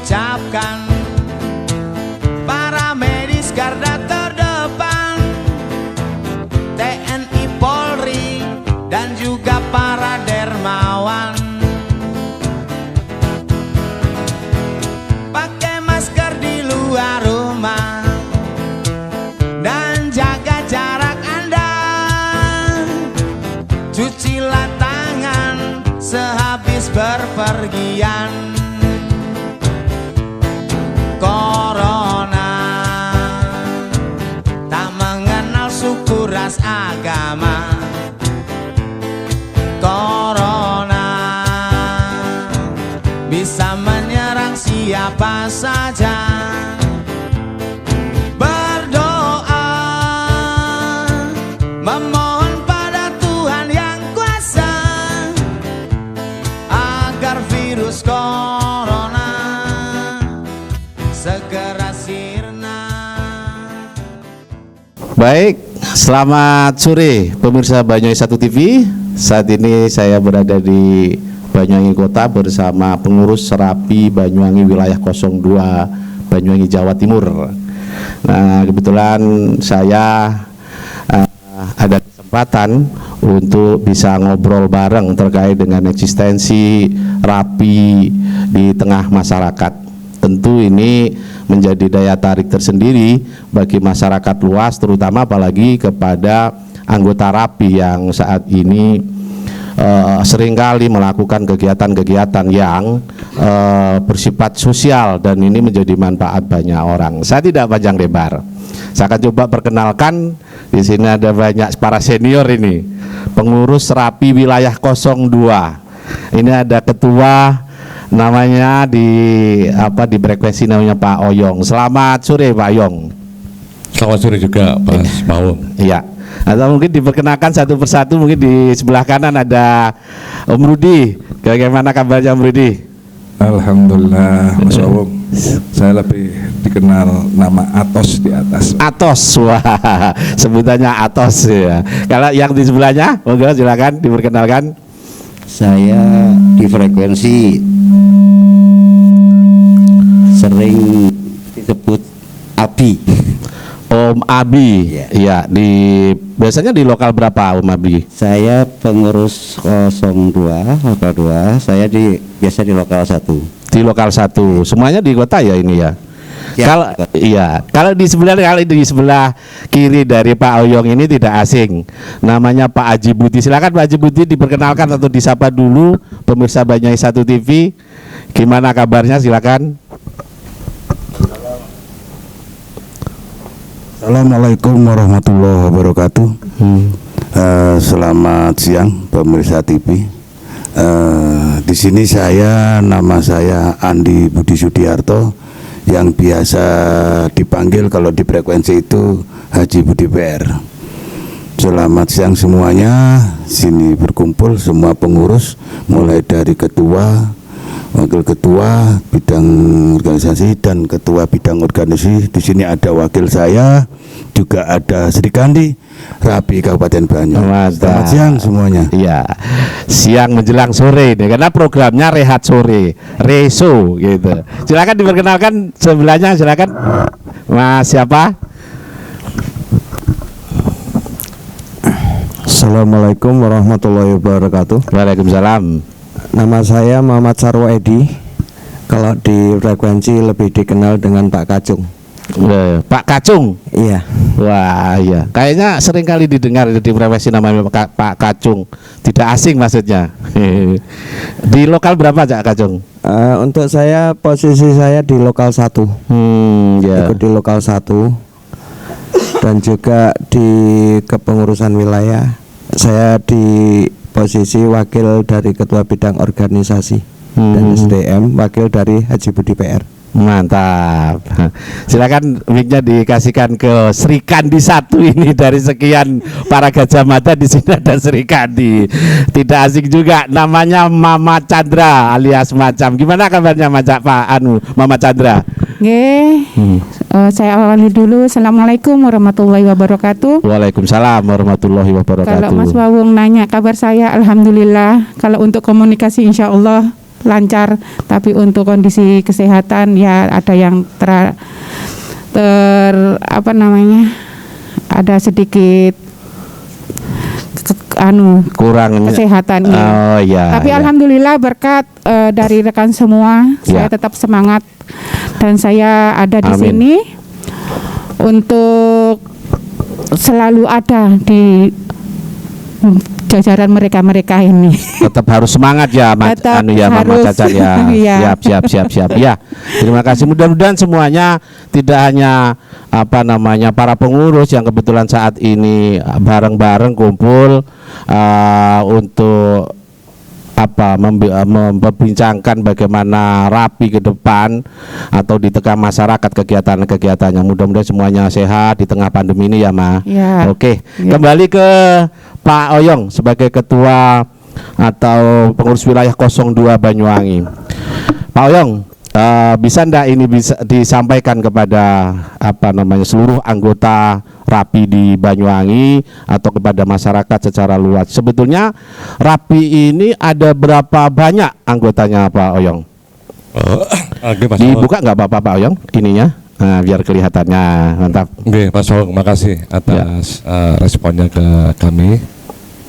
ucapkan para medis garda terdepan, TNI Polri dan juga para dermawan. Pakai masker di luar rumah dan jaga jarak Anda. Cucilah tangan sehabis berpergian. Corona tak mengenal suku, ras, agama. Corona bisa menyerang siapa saja. Berdoa memohon pada Tuhan yang kuasa agar virus corona segera sirna. Baik, selamat sore pemirsa Banyuwangi 1 TV. Saat ini saya berada di Banyuwangi Kota bersama pengurus Serapi Banyuwangi Wilayah 02 Banyuwangi Jawa Timur. Nah, kebetulan saya ada kesempatan untuk bisa ngobrol bareng terkait dengan eksistensi Rapi di tengah masyarakat. Tentu ini menjadi daya tarik tersendiri bagi masyarakat luas, terutama apalagi kepada anggota Rapi yang saat ini seringkali melakukan kegiatan-kegiatan yang bersifat sosial dan ini menjadi manfaat banyak orang. Saya tidak panjang lebar. Saya akan coba perkenalkan. Di sini ada banyak para senior ini, pengurus Rapi Wilayah 02. Ini ada ketua, namanya di frekuensi namanya Pak Oyong. Selamat sore Pak Oyong. Selamat sore juga Pak Maung. Iya. Atau mungkin diperkenalkan satu persatu, mungkin di sebelah kanan ada Om Rudi. Bagaimana kabarnya Om Rudi? Alhamdulillah Mas Maung. Saya lebih dikenal nama Atos di atas. Atos, wah sebutannya Atos ya. Kalau yang di sebelahnya, monggo silakan diperkenalkan. Saya di frekuensi sering disebut Abi. Om Abi, ya, biasanya di lokal berapa Om Abi? Saya pengurus 02, lokal 2. Saya biasa di lokal 1. Di lokal 1. Semuanya di kota ya ini ya. Kalau di sebelah kiri dari Pak Oyong ini tidak asing. Namanya Pak Haji Budi. Silakan Pak Haji Budi diperkenalkan atau disapa dulu pemirsa Banyuwangi 1 TV. Gimana kabarnya? Silakan. Assalamualaikum warahmatullahi wabarakatuh. Selamat siang pemirsa TV. Di sini nama saya Andi Budi Sudiarto, yang biasa dipanggil kalau di frekuensi itu Haji Budi PR. Selamat siang semuanya. Sini berkumpul semua pengurus, mulai dari ketua, wakil ketua bidang organisasi dan ketua bidang organisasi. Di sini ada wakil saya, juga ada Sri Kandi, Rapi Kabupaten Banyuwangi. Selamat siang semuanya. Iya, siang menjelang sore nih, karena programnya rehat sore, reso gitu. Silakan diperkenalkan sebelahnya, silakan. Mas siapa? Assalamualaikum warahmatullahi wabarakatuh. Waalaikumsalam. Nama saya Muhammad Sarwo Edi. Kalau di frekuensi lebih dikenal dengan Pak Kacung. Pak Kacung? Iya. Wah iya, kayaknya sering kali didengar di frekuensi namanya Pak Kacung. Tidak asing maksudnya. Di lokal berapa Cak Kacung? Untuk saya, posisi saya di lokal 1. Ya. Ikut di lokal 1. Dan juga di kepengurusan wilayah. Saya di posisi wakil dari ketua bidang organisasi dan SDM, wakil dari Haji Budi PR. Mantap. Silakan mic-nya dikasihkan ke Sri Kandi 1 ini. Dari sekian para gajah mata di sini ada Sri Kandi. Tidak asing juga, namanya Mama Chandra alias Macam. Gimana kabarnya Mama Chandra? Saya awali dulu. Assalamualaikum warahmatullahi wabarakatuh. Waalaikumsalam warahmatullahi wabarakatuh. Kalau Mas Wawung nanya kabar saya, alhamdulillah. Kalau untuk komunikasi insya Allah lancar, tapi untuk kondisi kesehatan ya ada yang ada sedikit kurang kesehatannya. Oh iya. Tapi iya. alhamdulillah berkat dari rekan semua, saya tetap semangat dan saya ada di Amin. sini untuk selalu ada di jajaran mereka ini. Tetap harus semangat ya, Tetap Mama harus, Caca ya. iya. Siap. Ya, terima kasih. Mudah-mudahan semuanya tidak hanya para pengurus yang kebetulan saat ini bareng-bareng kumpul untuk membincangkan bagaimana Rapi ke depan atau di tengah masyarakat kegiatan-kegiatannya. Mudah-mudahan semuanya sehat di tengah pandemi ini ya, Ma. Ya. Oke, Ya. kembali ke Pak Oyong sebagai ketua atau pengurus wilayah 02 Banyuwangi. Pak Oyong, bisa ndak ini bisa disampaikan kepada seluruh anggota Rapi di Banyuwangi atau kepada masyarakat secara luas. Sebetulnya Rapi ini ada berapa banyak anggotanya, Pak Oyong? Oke, Mas Dibuka nggak Pak Oyong ininya? Nah, biar kelihatannya mantap. Oke, Mas Maung, makasih atas responnya ke kami.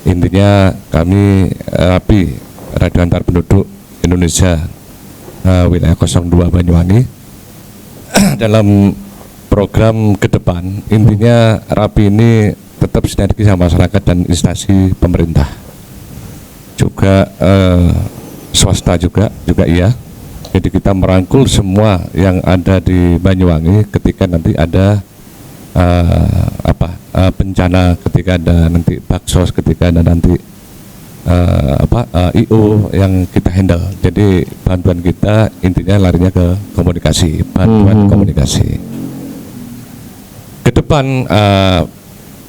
Intinya kami Rapi, Radio Antar Penduduk Indonesia wilayah 02 Banyuwangi dalam program ke depan, intinya Rapi ini tetap sinergi sama masyarakat dan instansi pemerintah, juga swasta juga iya. Jadi kita merangkul semua yang ada di Banyuwangi ketika nanti ada bencana, ketika ada nanti baksos, ketika ada nanti IO yang kita handle. Jadi bantuan kita intinya larinya ke komunikasi, bantuan komunikasi. Ke depan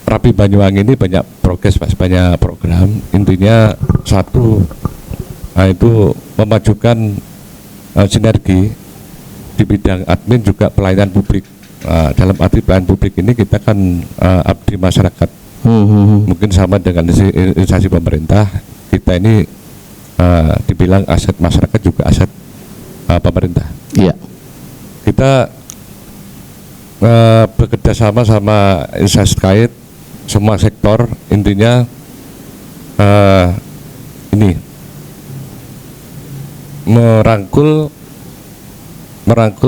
Rapi Banyuwangi ini banyak progres, Mas, banyak program. Intinya satu itu memajukan sinergi di bidang admin juga pelayanan publik. Dalam arti pelayanan publik ini kita kan abdi masyarakat. Mungkin sama dengan instansi pemerintah, kita ini dibilang aset masyarakat juga aset pemerintah. Iya. Kita bekerja sama instansi terkait semua sektor, intinya ini merangkul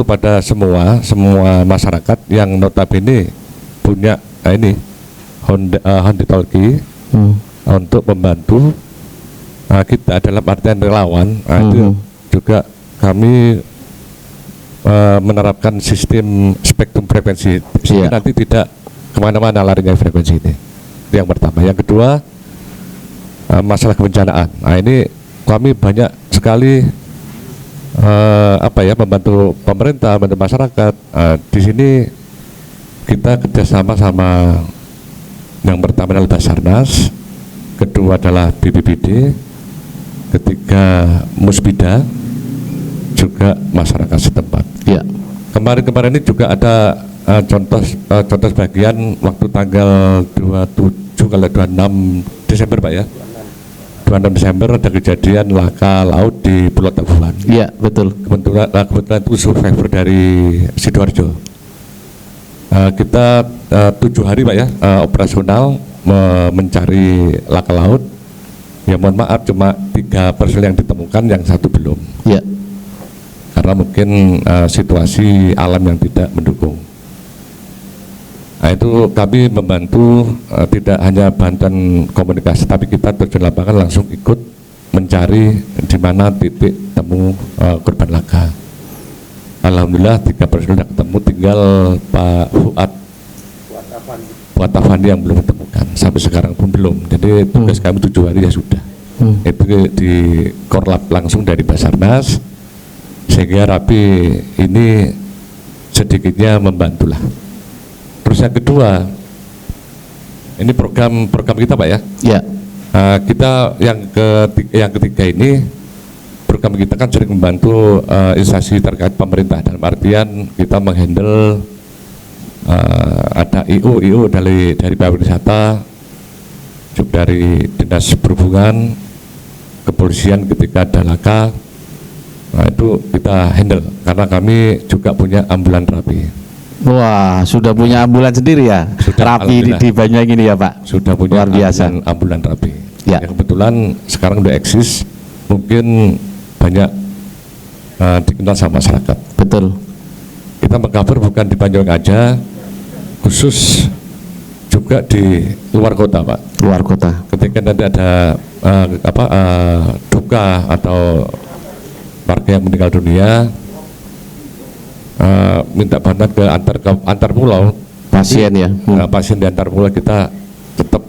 pada semua masyarakat yang notabene punya ini Honda Talki untuk membantu kita dalam artian relawan. Itu juga kami menerapkan sistem spektrum frekuensi sehingga nanti tidak kemana-mana larinya frekuensi ini. Itu yang pertama. Yang kedua, masalah kebencanaan. Ini kami banyak sekali membantu pemerintah, membantu masyarakat. Di sini kita kerjasama sama yang pertama adalah Basarnas, kedua adalah BPBD, ketiga Musbida, juga masyarakat setempat. Ya. Kemarin ini juga ada contoh sebagian waktu tanggal 27 kalau 26 Desember, Pak ya. 26 Desember ada kejadian laka laut di Pulau Tabuhan. Iya, betul. Kebetulan itu survivor dari Sidoarjo. Kita 7 hari, Pak ya, operasional mencari laka laut. Ya mohon maaf, cuma 3 personel yang ditemukan, yang 1 belum. Iya. Karena mungkin situasi alam yang tidak mendukung. Itu kami membantu tidak hanya bantuan komunikasi, tapi kita terjun lapangan langsung ikut mencari di mana titik temu korban laka. Alhamdulillah 3 personel sudah ketemu, tinggal Pak Fuad Afandi yang belum ditemukan, sampai sekarang pun belum. Jadi tugas kami 7 hari ya sudah. Itu di korlap langsung dari Basarnas, sehingga Rapi ini sedikitnya membantulah. Terus yang kedua, ini program kita, Pak ya. Ya. Kita yang ketiga ini program kita kan sering membantu instansi terkait pemerintah, dalam artian kita menghandle ada IO dari pariwisata, juga dari dinas perhubungan, kepolisian ketika ada laka, itu kita handle karena kami juga punya ambulan Rapi. Wah, sudah punya ambulan sendiri ya? Sudah, Rapi di Banyuwangi ini ya Pak? Sudah punya luar biasa. ambulan Rapi. Ya. Yang kebetulan sekarang udah eksis, mungkin banyak dikenal sama masyarakat. Betul. Kita mengcover bukan di Banyuwangi aja, khusus juga di luar kota Pak. Luar kota. Ketika nanti ada duka atau warga yang meninggal dunia, minta bantuan ke antar pulau Pasien ya. pasien di antar pulau kita tetap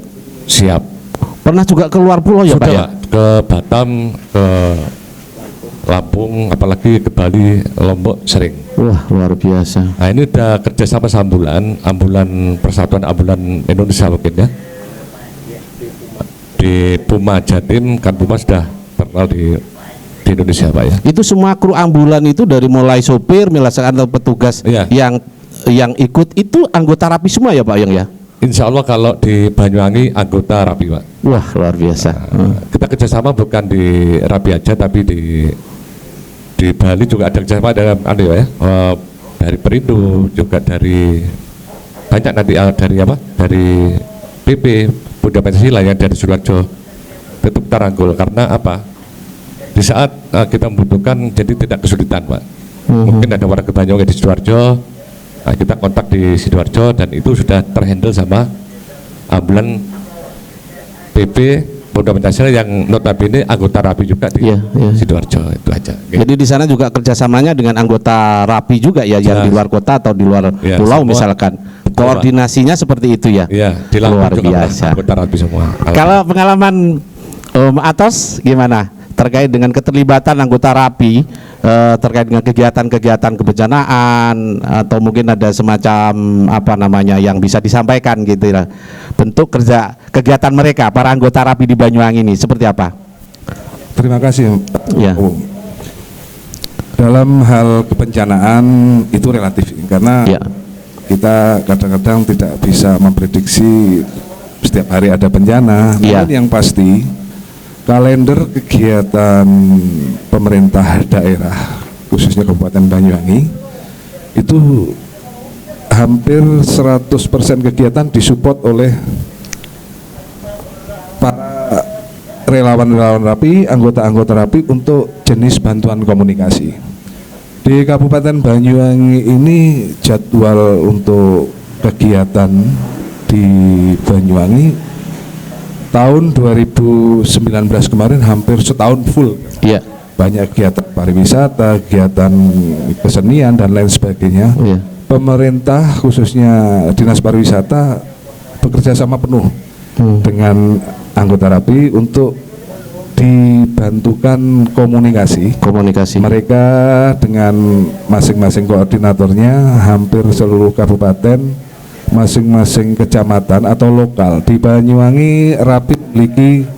siap. Pernah juga keluar pulau ya Pak Sudah, ya? Pak, ke Batam, ke Lampung, apalagi ke Bali, Lombok sering. Wah, luar biasa. Nah ini udah kerjasama ambulan Persatuan Ambulan Indonesia mungkin ya. Di Puma Jatim, kan Puma sudah terkenal di Indonesia Pak ya. Itu semua kru ambulan itu dari mulai sopir, misalkan atau petugas Iya. yang ikut itu anggota Rapi semua ya Pak Yang ya? Insya Allah kalau di Banyuwangi anggota Rapi Pak. Wah, luar biasa. Kita kerjasama bukan di Rapi aja, tapi di Bali juga ada kerjasama dengan dari Perindo, juga dari banyak nanti dari PP Bunda Pancasila yang dari Sidoarjo tetap terangkul karena apa? Di saat kita membutuhkan jadi tidak kesulitan Pak. Mungkin ada warga Banyuwangi di Sidoarjo, kita kontak di Sidoarjo dan itu sudah terhandle sama ambulan PP Bunda Pancasila yang notabene anggota Rapi juga di Sidoarjo, itu aja. Jadi di sana juga kerjasamanya dengan anggota Rapi juga ya, yang di luar kota atau di luar pulau semua. misalkan. Koordinasinya seperti itu ya. Iya, di luar Lampung juga biasa. anggota Rapi semua. Kalau pengalaman Om Atos gimana terkait dengan keterlibatan anggota Rapi terkait dengan kegiatan-kegiatan kebencanaan atau mungkin ada semacam yang bisa disampaikan gitu ya, bentuk kegiatan mereka para anggota Rapi di Banyuwangi ini seperti apa? Terima kasih. Ya. Dalam hal kebencanaan itu relatif karena kita kadang-kadang tidak bisa memprediksi setiap hari ada bencana. Namun yang pasti kalender kegiatan pemerintah daerah khususnya Kabupaten Banyuwangi itu hampir 100% kegiatan disupport oleh para relawan-relawan Rapi, anggota-anggota Rapi untuk jenis bantuan komunikasi. Di Kabupaten Banyuwangi ini jadwal untuk kegiatan di Banyuwangi tahun 2019 kemarin hampir setahun full. Iya. Banyak kegiatan pariwisata, kegiatan kesenian dan lain sebagainya. Iya. Pemerintah khususnya Dinas Pariwisata bekerja sama penuh dengan anggota Rapi untuk dibantukan komunikasi. Mereka dengan masing-masing koordinatornya hampir seluruh kabupaten, masing-masing kecamatan atau lokal. Di Banyuwangi Rapi memiliki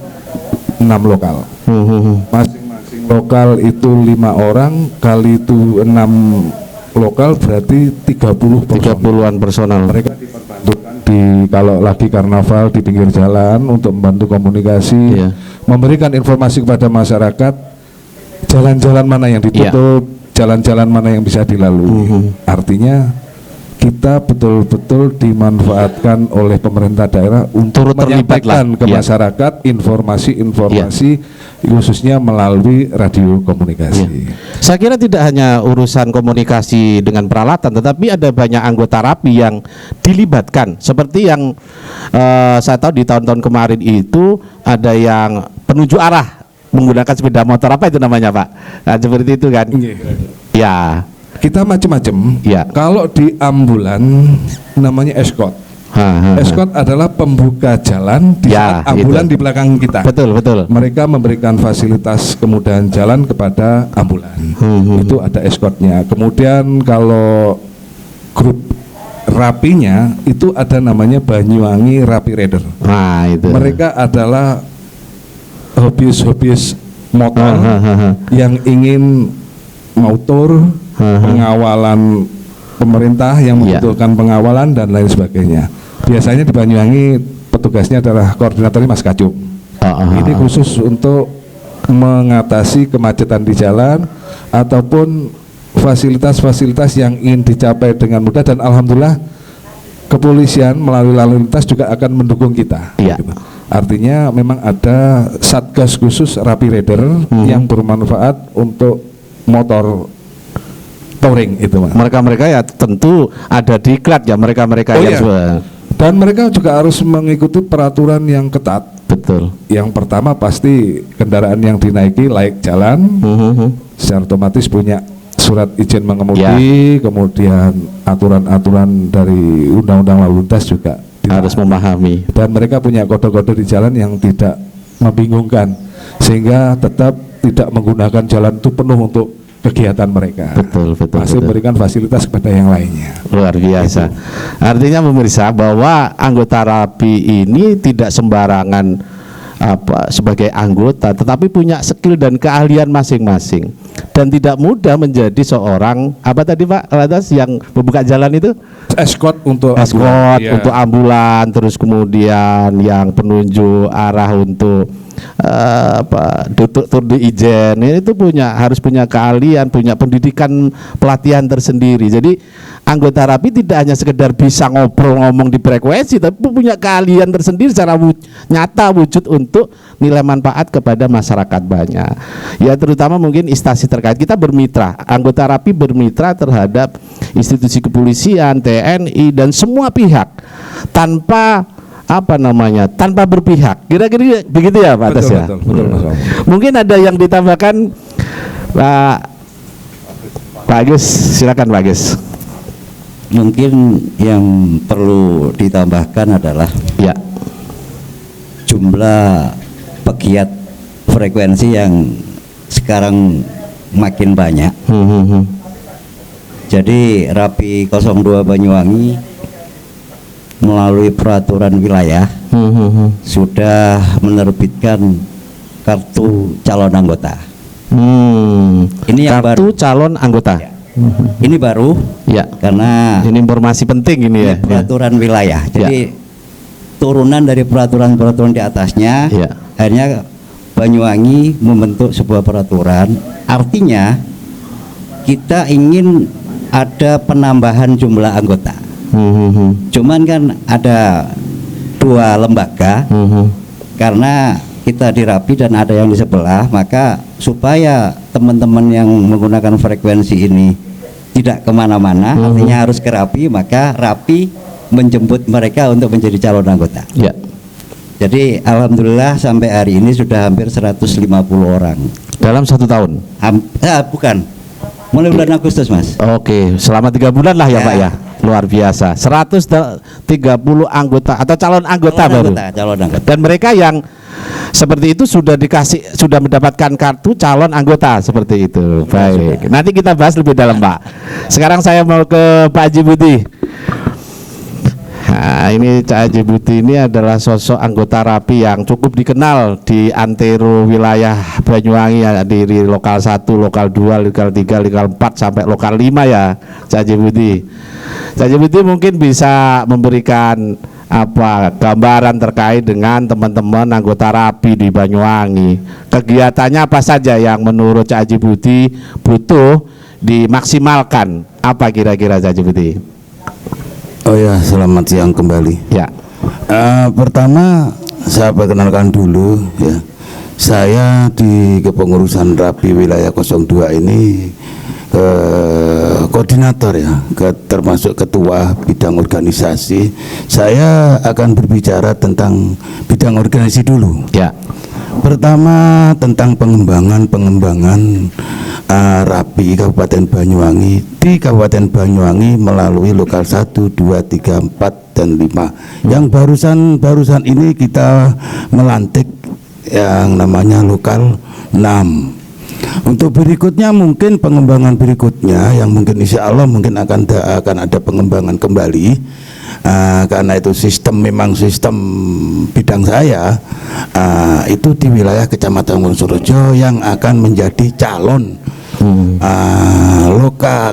6 lokal. Masing-masing lokal itu 5 orang, kali itu 6 lokal berarti 30-an personal. Mereka diperbantukan kalau lagi karnaval di pinggir jalan untuk membantu komunikasi, memberikan informasi kepada masyarakat jalan-jalan mana yang ditutup, jalan-jalan mana yang bisa dilalui. Artinya kita betul-betul dimanfaatkan oleh pemerintah daerah untuk menyampaikan ke masyarakat informasi-informasi khususnya melalui radio komunikasi. Saya kira tidak hanya urusan komunikasi dengan peralatan, tetapi ada banyak anggota Rapi yang dilibatkan. Seperti yang saya tahu di tahun-tahun kemarin itu ada yang penunjuk arah menggunakan sepeda motor, apa itu namanya Pak? Nah, seperti itu kan? Ya. Kita macam-macam. Kalau di ambulan namanya escort. Escort adalah pembuka jalan di saat ambulan di belakang kita. Betul. Mereka memberikan fasilitas kemudahan jalan kepada ambulan. Itu ada escortnya. Kemudian kalau grup Rapinya itu ada namanya Banyuwangi Rapi Rider. Nah, itu. Mereka adalah hobiis motor yang ingin motor, pengawalan pemerintah yang membutuhkan pengawalan dan lain sebagainya. Biasanya di Banyuwangi petugasnya adalah koordinatornya Mas Kacung. Ini khusus untuk mengatasi kemacetan di jalan, ataupun fasilitas-fasilitas yang ingin dicapai dengan mudah, dan alhamdulillah kepolisian melalui lalu lintas juga akan mendukung kita. Iya. Gitu. Artinya memang ada satgas khusus Rapi Rider yang bermanfaat untuk motor touring itu, Mas. Mereka-mereka ya tentu ada diklat ya, mereka-mereka Oh, yang iya. sudah- Dan mereka juga harus mengikuti peraturan yang ketat. betul. Yang pertama pasti kendaraan yang dinaiki layak jalan, secara otomatis punya surat izin mengemudi, kemudian aturan-aturan dari undang-undang lalu lintas juga Harus memahami. dan mereka punya kode-kode di jalan yang tidak membingungkan, sehingga tetap tidak menggunakan jalan itu penuh untuk kegiatan mereka. Betul, betul, Masih betul. memberikan fasilitas kepada yang lainnya. Luar biasa. Artinya pemirsa bahwa anggota Rapi ini tidak sembarangan sebagai anggota, tetapi punya skill dan keahlian masing-masing, dan tidak mudah menjadi seorang apa tadi Pak Lantas yang membuka jalan itu Escort untuk escort Iya. untuk ambulan, terus kemudian yang penunjuk arah untuk tur di ijen itu harus punya keahlian, punya pendidikan pelatihan tersendiri. Jadi anggota Rapi tidak hanya sekedar bisa ngobrol ngomong di frekuensi, tapi punya keahlian tersendiri secara nyata wujud untuk nilai manfaat kepada masyarakat banyak. Ya terutama mungkin instansi terkait kita bermitra, anggota Rapi bermitra terhadap institusi kepolisian, TNI dan semua pihak tanpa tanpa berpihak. Kira-kira begitu ya Pak Atas ya. Betul, Mas Om. Mungkin ada yang ditambahkan Pak Agus, silakan Pak Agus. Mungkin yang perlu ditambahkan adalah Ya. jumlah pegiat frekuensi yang sekarang makin banyak. Jadi Rapi 02 Banyuwangi melalui peraturan wilayah sudah menerbitkan kartu calon anggota. Ini yang kartu baru. calon anggota. Ini baru Ya. karena Ini informasi penting ini ya. ini peraturan wilayah. Jadi turunan dari peraturan-peraturan di atasnya, Ya. akhirnya Banyuwangi membentuk sebuah peraturan. Artinya kita ingin ada penambahan jumlah anggota. Cuman kan ada dua lembaga, karena kita di Rapi dan ada yang di sebelah, maka supaya teman-teman yang menggunakan frekuensi ini tidak kemana-mana, artinya harus ke Rapi, maka Rapi menjemput mereka untuk menjadi calon anggota. Ya. Jadi alhamdulillah sampai hari ini sudah hampir 150 orang. Dalam 1 tahun. Bukan, mulai bulan Agustus Mas. Oke, selama 3 bulan lah ya Ya. Pak ya. Luar biasa. 130 anggota atau calon anggota baru. Calon anggota. Dan mereka yang seperti itu sudah mendapatkan kartu calon anggota seperti itu. Baik. Nanti kita bahas lebih dalam Pak. Sekarang saya mau ke Pak Haji Budi. Nah, ini Cak Haji Budi ini adalah sosok anggota Rapi yang cukup dikenal di antero wilayah Banyuwangi ya, di lokal 1, lokal 2, lokal 3, lokal 4 sampai lokal 5 ya Cak Haji Budi. Cak Haji Budi mungkin bisa memberikan gambaran terkait dengan teman-teman anggota Rapi di Banyuwangi. Kegiatannya apa saja yang menurut Cak Haji Budi butuh dimaksimalkan? Apa kira-kira Cak Haji Budi? Oh ya, selamat siang kembali. Ya. Pertama saya perkenalkan dulu ya. Saya di kepengurusan Rapi wilayah 02 ini koordinator ya, termasuk ketua bidang organisasi. Saya akan berbicara tentang bidang organisasi dulu. Ya. Pertama tentang pengembangan Rapi Kabupaten Banyuwangi di Kabupaten Banyuwangi melalui lokal 1, 2, 3, 4 dan 5. Yang barusan ini kita melantik yang namanya lokal 6. Untuk berikutnya mungkin pengembangan berikutnya yang mungkin insya Allah mungkin akan ada pengembangan kembali. Karena itu memang sistem bidang saya itu di wilayah Kecamatan Wonosorejo yang akan menjadi calon lokal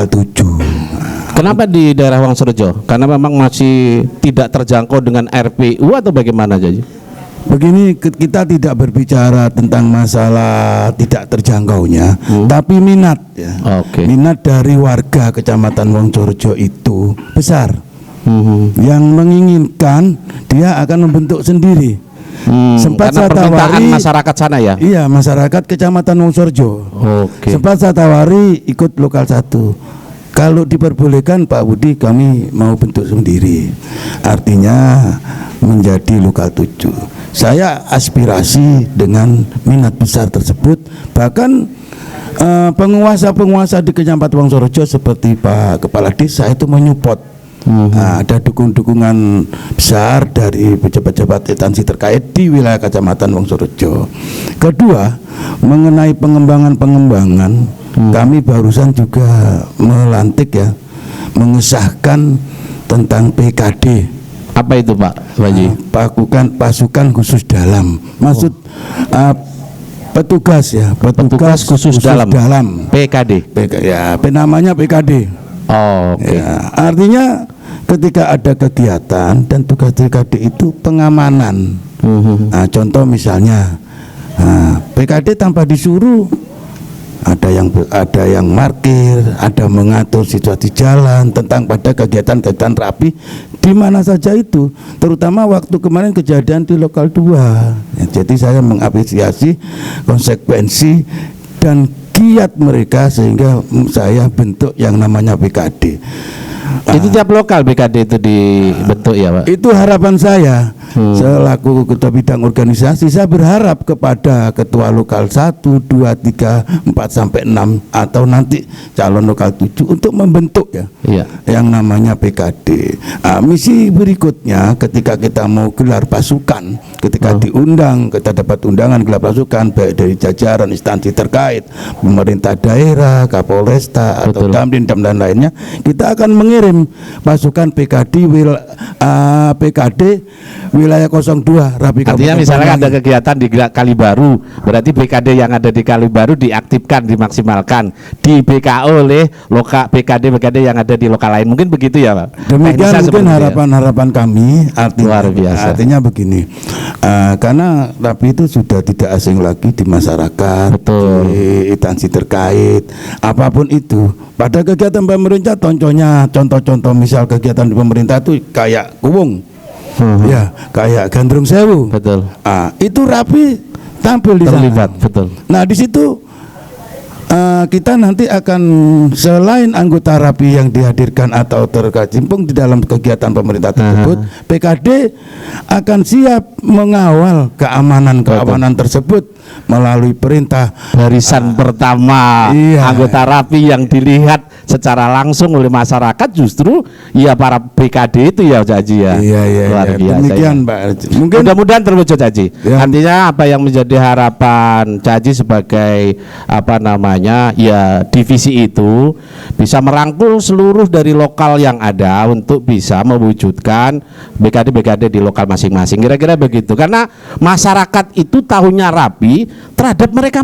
7. Kenapa di daerah Wonosorejo? Karena memang masih tidak terjangkau dengan RPU atau bagaimana Jadi? begini, kita tidak berbicara tentang masalah tidak terjangkaunya, tapi minat ya. Minat dari warga Kecamatan Wongsorejo itu besar. Yang menginginkan dia akan membentuk sendiri. Sempat saya tawari masyarakat sana ya. Iya, masyarakat Kecamatan Wongsorejo. Sempat saya tawari ikut lokal 1. Kalau diperbolehkan Pak Budi, kami mau bentuk sendiri. Artinya menjadi lokal 7. Saya aspirasi dengan minat besar tersebut. Bahkan penguasa-penguasa di Kecamatan Wongsorejo seperti Pak Kepala Desa itu menyupport. Ada dukungan besar dari pejabat-pejabat instansi terkait di wilayah Kecamatan Wongsorejo. Kedua, mengenai pengembangan, kami barusan juga melantik ya, mengesahkan tentang PKD. Apa itu Pak Haji? Pasukan khusus dalam. Maksud petugas ya, petugas khusus dalam. PKD. Ya, namanya PKD. Ya, artinya ketika ada kegiatan dan tugas PKD itu pengamanan. Contoh misalnya, PKD tanpa disuruh ada yang markir, ada mengatur situasi jalan tentang pada kegiatan-kegiatan rapi di mana saja itu, terutama waktu kemarin kejadian di lokal 2 ya, jadi saya mengapresiasi konsekuensi dan giat mereka sehingga saya bentuk yang namanya PKD. Itu tiap lokal PKD itu dibentuk ya Pak? Itu harapan saya selaku ketua bidang organisasi. Saya berharap kepada ketua lokal 1, 2, 3, 4 sampai 6 atau nanti calon lokal 7 untuk membentuk ya, yang namanya PKD. Misi berikutnya ketika kita mau gelar pasukan, ketika diundang, kita dapat undangan gelar pasukan baik dari jajaran instansi terkait, pemerintah daerah, Kapolresta atau Damrin dan lainnya, kita akan mengirim pasukan PKD wilayah 02 Rapi. Artinya misalnya ada kegiatan di Kalibaru, berarti PKD yang ada di Kalibaru diaktifkan, dimaksimalkan, di BKO oleh PKD yang ada di lokal lain. Mungkin begitu ya Pak? Demikian mungkin harapan kami. Artinya begini, karena Rapi itu sudah tidak asing lagi di masyarakat, di instansi terkait, apapun itu. Pada kegiatan pemerintah, contoh misal kegiatan di pemerintah itu kayak Kuwung, ya kayak Gandrung Sewu, itu Rapi tampil di sana. Nah di situ kita nanti akan selain anggota Rapi yang dihadirkan atau terkecimpung di dalam kegiatan pemerintah tersebut, PKD akan siap mengawal keamanan tersebut melalui perintah barisan pertama. Anggota Rapi yang dilihat secara langsung oleh masyarakat justru ya para PKD itu ya Haji ya. Luar biasa. Demikian Pak. Mungkin mudah-mudahan terwujud Haji. Artinya apa yang menjadi harapan Haji sebagai ya divisi itu bisa merangkul seluruh dari lokal yang ada untuk bisa mewujudkan BKD di lokal masing-masing. Kira-kira begitu. Karena masyarakat itu tahunya Rapi terhadap mereka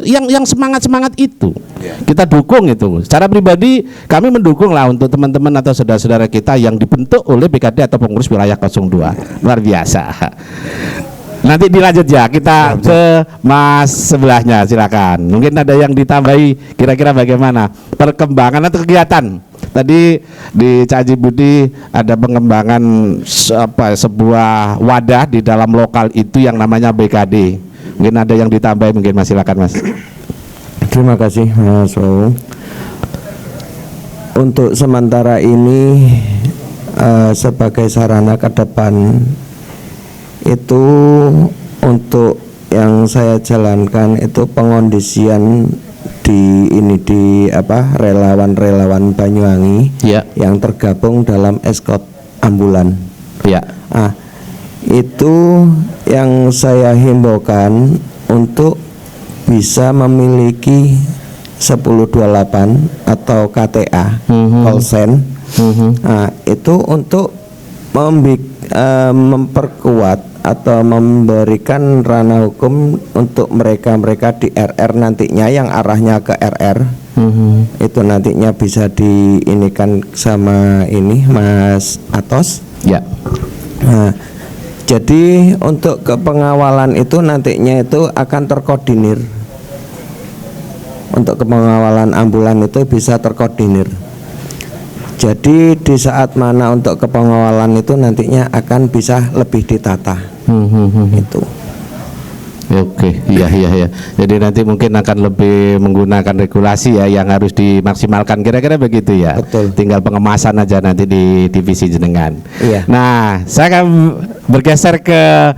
yang semangat itu. Kita dukung itu. Secara pribadi kami mendukung lah untuk teman-teman atau saudara-saudara kita yang dibentuk oleh BKD atau pengurus wilayah 02. Luar biasa. Nanti dilanjut ya, kita ke Mas sebelahnya, silakan. Mungkin ada yang ditambahi, kira-kira bagaimana perkembangan atau kegiatan. Tadi di Haji Budi ada pengembangan sebuah wadah di dalam lokal itu yang namanya BKD. Mungkin ada yang ditambahi, mungkin Mas, silakan Mas. Terima kasih Mas Wow. Untuk sementara ini sebagai sarana ke depan itu untuk yang saya jalankan itu pengondisian di relawan-relawan Banyuwangi yang tergabung dalam Eskot Ambulan. Itu yang saya himbaukan untuk bisa memiliki 1028 atau KTA Kolsen. Itu untuk memperkuat atau memberikan ranah hukum untuk mereka di RR nantinya yang arahnya ke RR. Itu nantinya bisa diinikan sama ini Mas Atos. Jadi untuk kepengawalan itu nantinya itu akan terkoordinir. Untuk kepengawalan ambulan itu bisa terkoordinir. Jadi di saat mana untuk kepengawalan itu nantinya akan bisa lebih ditata. Itu. Oke, iya. Jadi nanti mungkin akan lebih menggunakan regulasi ya yang harus dimaksimalkan, kira-kira begitu ya. Betul. Tinggal pengemasan aja nanti di divisi jenengan. Iya. Nah, saya akan bergeser ke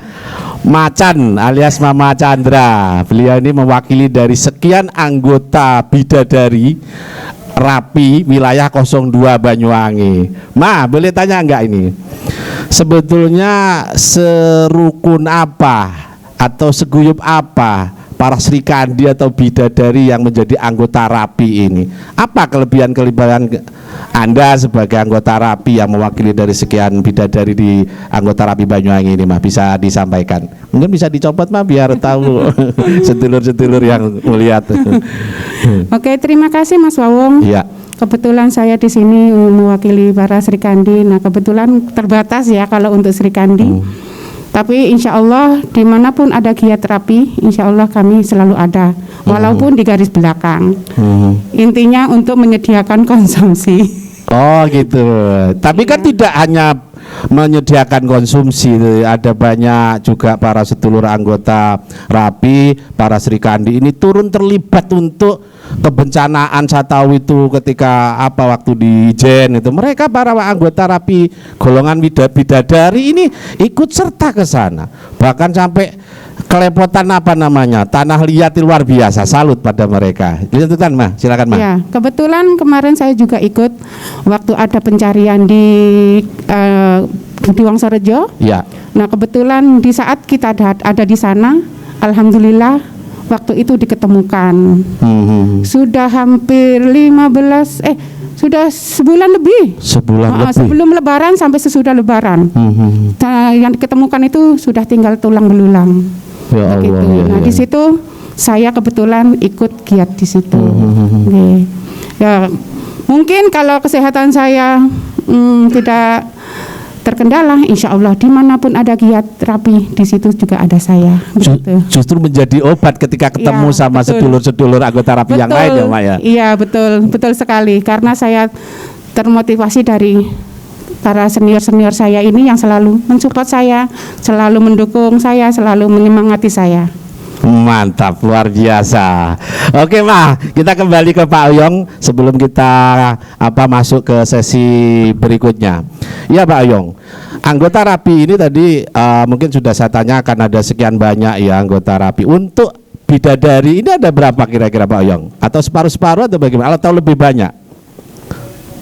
Macan alias Mama Chandra. Beliau ini mewakili dari sekian anggota bidadari Rapi wilayah 02 Banyuwangi. Ma, boleh tanya enggak ini? Sebetulnya serukun apa atau seguyup apa para Sri Kandi atau bidadari yang menjadi anggota Rapi ini? Apa kelebihan-kelebihan Anda sebagai anggota Rapi yang mewakili dari sekian bidadari di anggota Rapi Banyuwangi ini, Mah? Bisa disampaikan? Mungkin bisa dicopot, Mah, biar tahu sedulur-sedulur yang melihat. Oke, terima kasih Mas Wawong. Iya. Kebetulan saya di sini mewakili para Sri Kandi. Nah, kebetulan terbatas ya kalau untuk Sri Kandi. Tapi insya Allah dimanapun ada giat Rapi, insya Allah kami selalu ada, walaupun di garis belakang. Intinya untuk menyediakan konsumsi. Oh gitu. Tapi kan tidak hanya menyediakan konsumsi, ada banyak juga para sedulur anggota Rapi, para Sri Kandi ini turun terlibat untuk kebencanaan. Saya tahu itu ketika waktu di Ijen itu mereka para anggota Rapi golongan bidadari ini ikut serta ke sana, bahkan sampai kelepotan tanah liat luar biasa. Salut pada mereka. Lanjutkan, Mah, silakan, Mah. Ya, kebetulan kemarin saya juga ikut waktu ada pencarian di Wongsorejo. Ya. Nah, kebetulan di saat kita ada di sana, alhamdulillah waktu itu diketemukan. Sudah hampir sudah sebulan lebih. Sebelum Lebaran sampai sesudah Lebaran. Nah, yang diketemukan itu sudah tinggal tulang belulang. Ya Allah, Nah, di situ saya kebetulan ikut giat di situ. Ya, mungkin kalau kesehatan saya tidak terkendala, insya Allah dimanapun ada giat Rapi di situ juga ada saya. Justru menjadi obat ketika ketemu sama sedulur-sedulur anggota Rapi yang lain ya, Mak, ya. Iya, betul sekali. Karena saya termotivasi dari para senior saya ini yang selalu mensupport saya, selalu mendukung saya, selalu menyemangati saya. Mantap, luar biasa. Oke, Mah, kita kembali ke Pak Oyong sebelum kita masuk ke sesi berikutnya. Ya, Pak Oyong, anggota Rapi ini tadi mungkin sudah saya tanyakan, ada sekian banyak ya anggota Rapi. Untuk bidadari ini ada berapa kira-kira, Pak Oyong? Atau separuh-separuh atau bagaimana? Atau lebih banyak?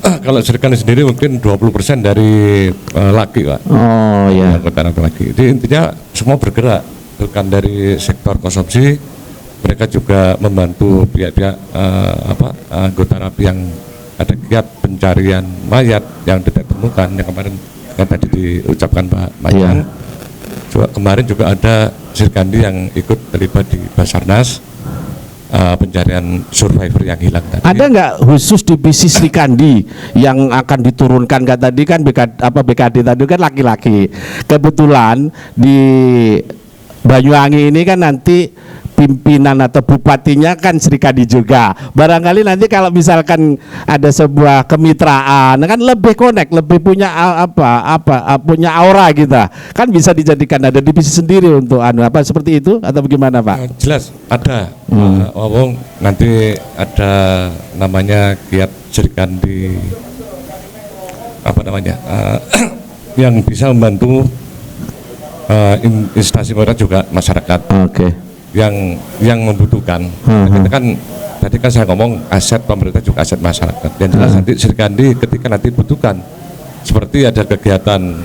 Kalau Sri Kandi sendiri mungkin 20% dari laki, Pak. Oh ya. Anggota Rapi laki. Jadi intinya semua bergerak. Bukan dari sektor konsumsi, mereka juga membantu pihak-pihak anggota Rapi yang ada giat pencarian mayat yang tidak ditemukan, yang kemarin yang tadi diucapkan Pak Mayan. Juga kemarin juga ada Sri Kandi yang ikut terlibat di Basarnas pencarian survivor yang hilang tadi. Ada nggak khusus divisi Sri Kandi yang akan diturunkan? Tadi kan BKD tadi kan laki-laki. Kebetulan di Banyuwangi ini kan nanti pimpinan atau bupatinya kan Sri Kandi juga. Barangkali nanti kalau misalkan ada sebuah kemitraan kan lebih connect, lebih punya punya aura kita. Kan bisa dijadikan ada divisi sendiri untuk seperti itu atau bagaimana, Pak? Jelas ada. Nanti ada namanya giat Sri Kandi yang bisa membantu instansi mereka juga masyarakat. Yang membutuhkan. Kita kan tadi kan saya ngomong aset pemerintah juga aset masyarakat. Dan jelas nanti Sri Kandi ketika nanti butuhkan seperti ada kegiatan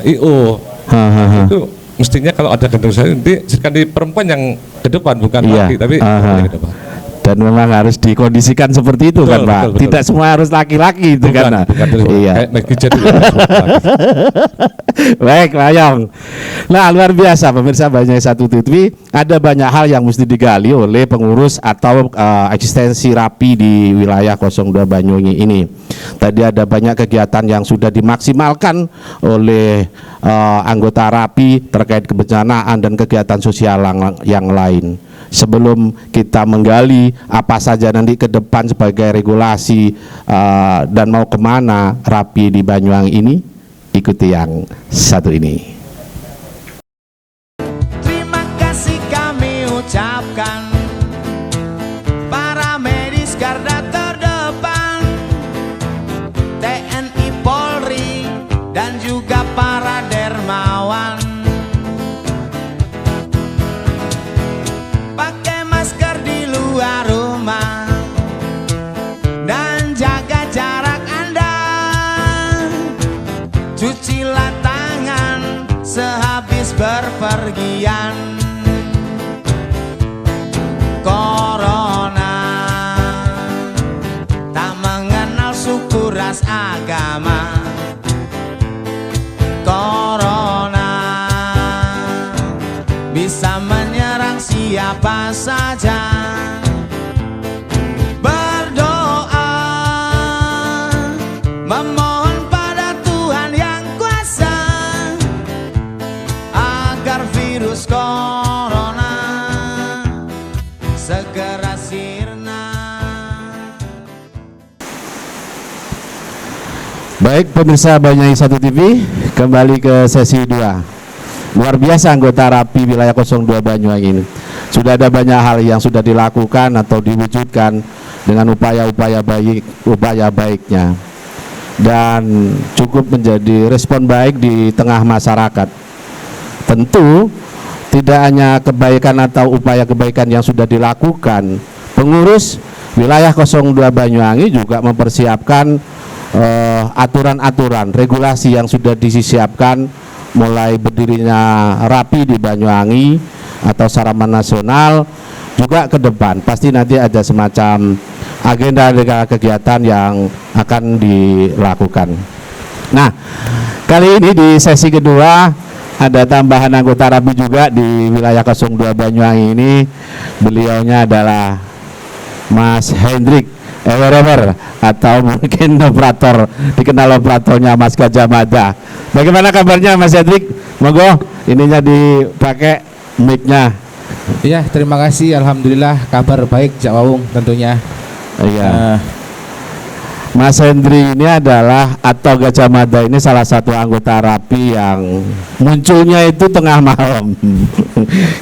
IO itu mestinya kalau ada gendong saya nanti Sri Kandi perempuan yang ke depan bukan laki tapi ke depan. Dan memang harus dikondisikan seperti itu, kan, Pak. Tidak semua harus laki-laki itu kan. Iya. Baik, Pak Oyong. Nah, luar biasa pemirsa Banyuwangi 1 TV, ada banyak hal yang mesti digali oleh pengurus atau eksistensi Rapi di wilayah 02 Banyuwangi ini. Tadi ada banyak kegiatan yang sudah dimaksimalkan oleh anggota RAPI terkait kebencanaan dan kegiatan sosial yang lain. Sebelum kita menggali apa saja nanti ke depan sebagai regulasi dan mau kemana RAPI di Banyuwangi ini, ikuti yang satu ini. Terima kasih kami ucapkan para medis garda terdepan, TNI Polri dan juga para dermawan. Pakai masker di luar rumah dan jaga jarak Anda. Cucilah tangan sehabis berpergian. Corona tak mengenal suku, ras, agama. Corona bisa menyerang siapa saja. Berdoa memohon pada Tuhan yang kuasa agar virus corona segera sirna. Baik pemirsa Banyuwangi 1 TV, kembali ke sesi 2. Luar biasa anggota RAPI wilayah 02 Banyuwangi ini. Sudah ada banyak hal yang sudah dilakukan atau diwujudkan dengan upaya-upaya baiknya, dan cukup menjadi respon baik di tengah masyarakat. Tentu tidak hanya kebaikan atau upaya kebaikan yang sudah dilakukan, pengurus wilayah 02 Banyuwangi juga mempersiapkan aturan-aturan regulasi yang sudah disiapkan mulai berdirinya RAPI di Banyuwangi atau secara nasional. Juga ke depan pasti nanti ada semacam agenda kegiatan yang akan dilakukan. Nah, kali ini di sesi kedua ada tambahan anggota RAPI juga di wilayah 02 Banyuwangi ini. Beliaunya adalah Mas Hendrik Ewer atau mungkin operator, dikenal operatornya Mas Gajah Mada. Bagaimana kabarnya Mas Hendrik? Monggo ininya dipakai mic-nya. Iya, terima kasih. Alhamdulillah kabar baik Jak Wawung tentunya. Iya. Mas Hendri ini adalah atau Gajah Mada ini salah satu anggota RAPI yang munculnya itu tengah malam.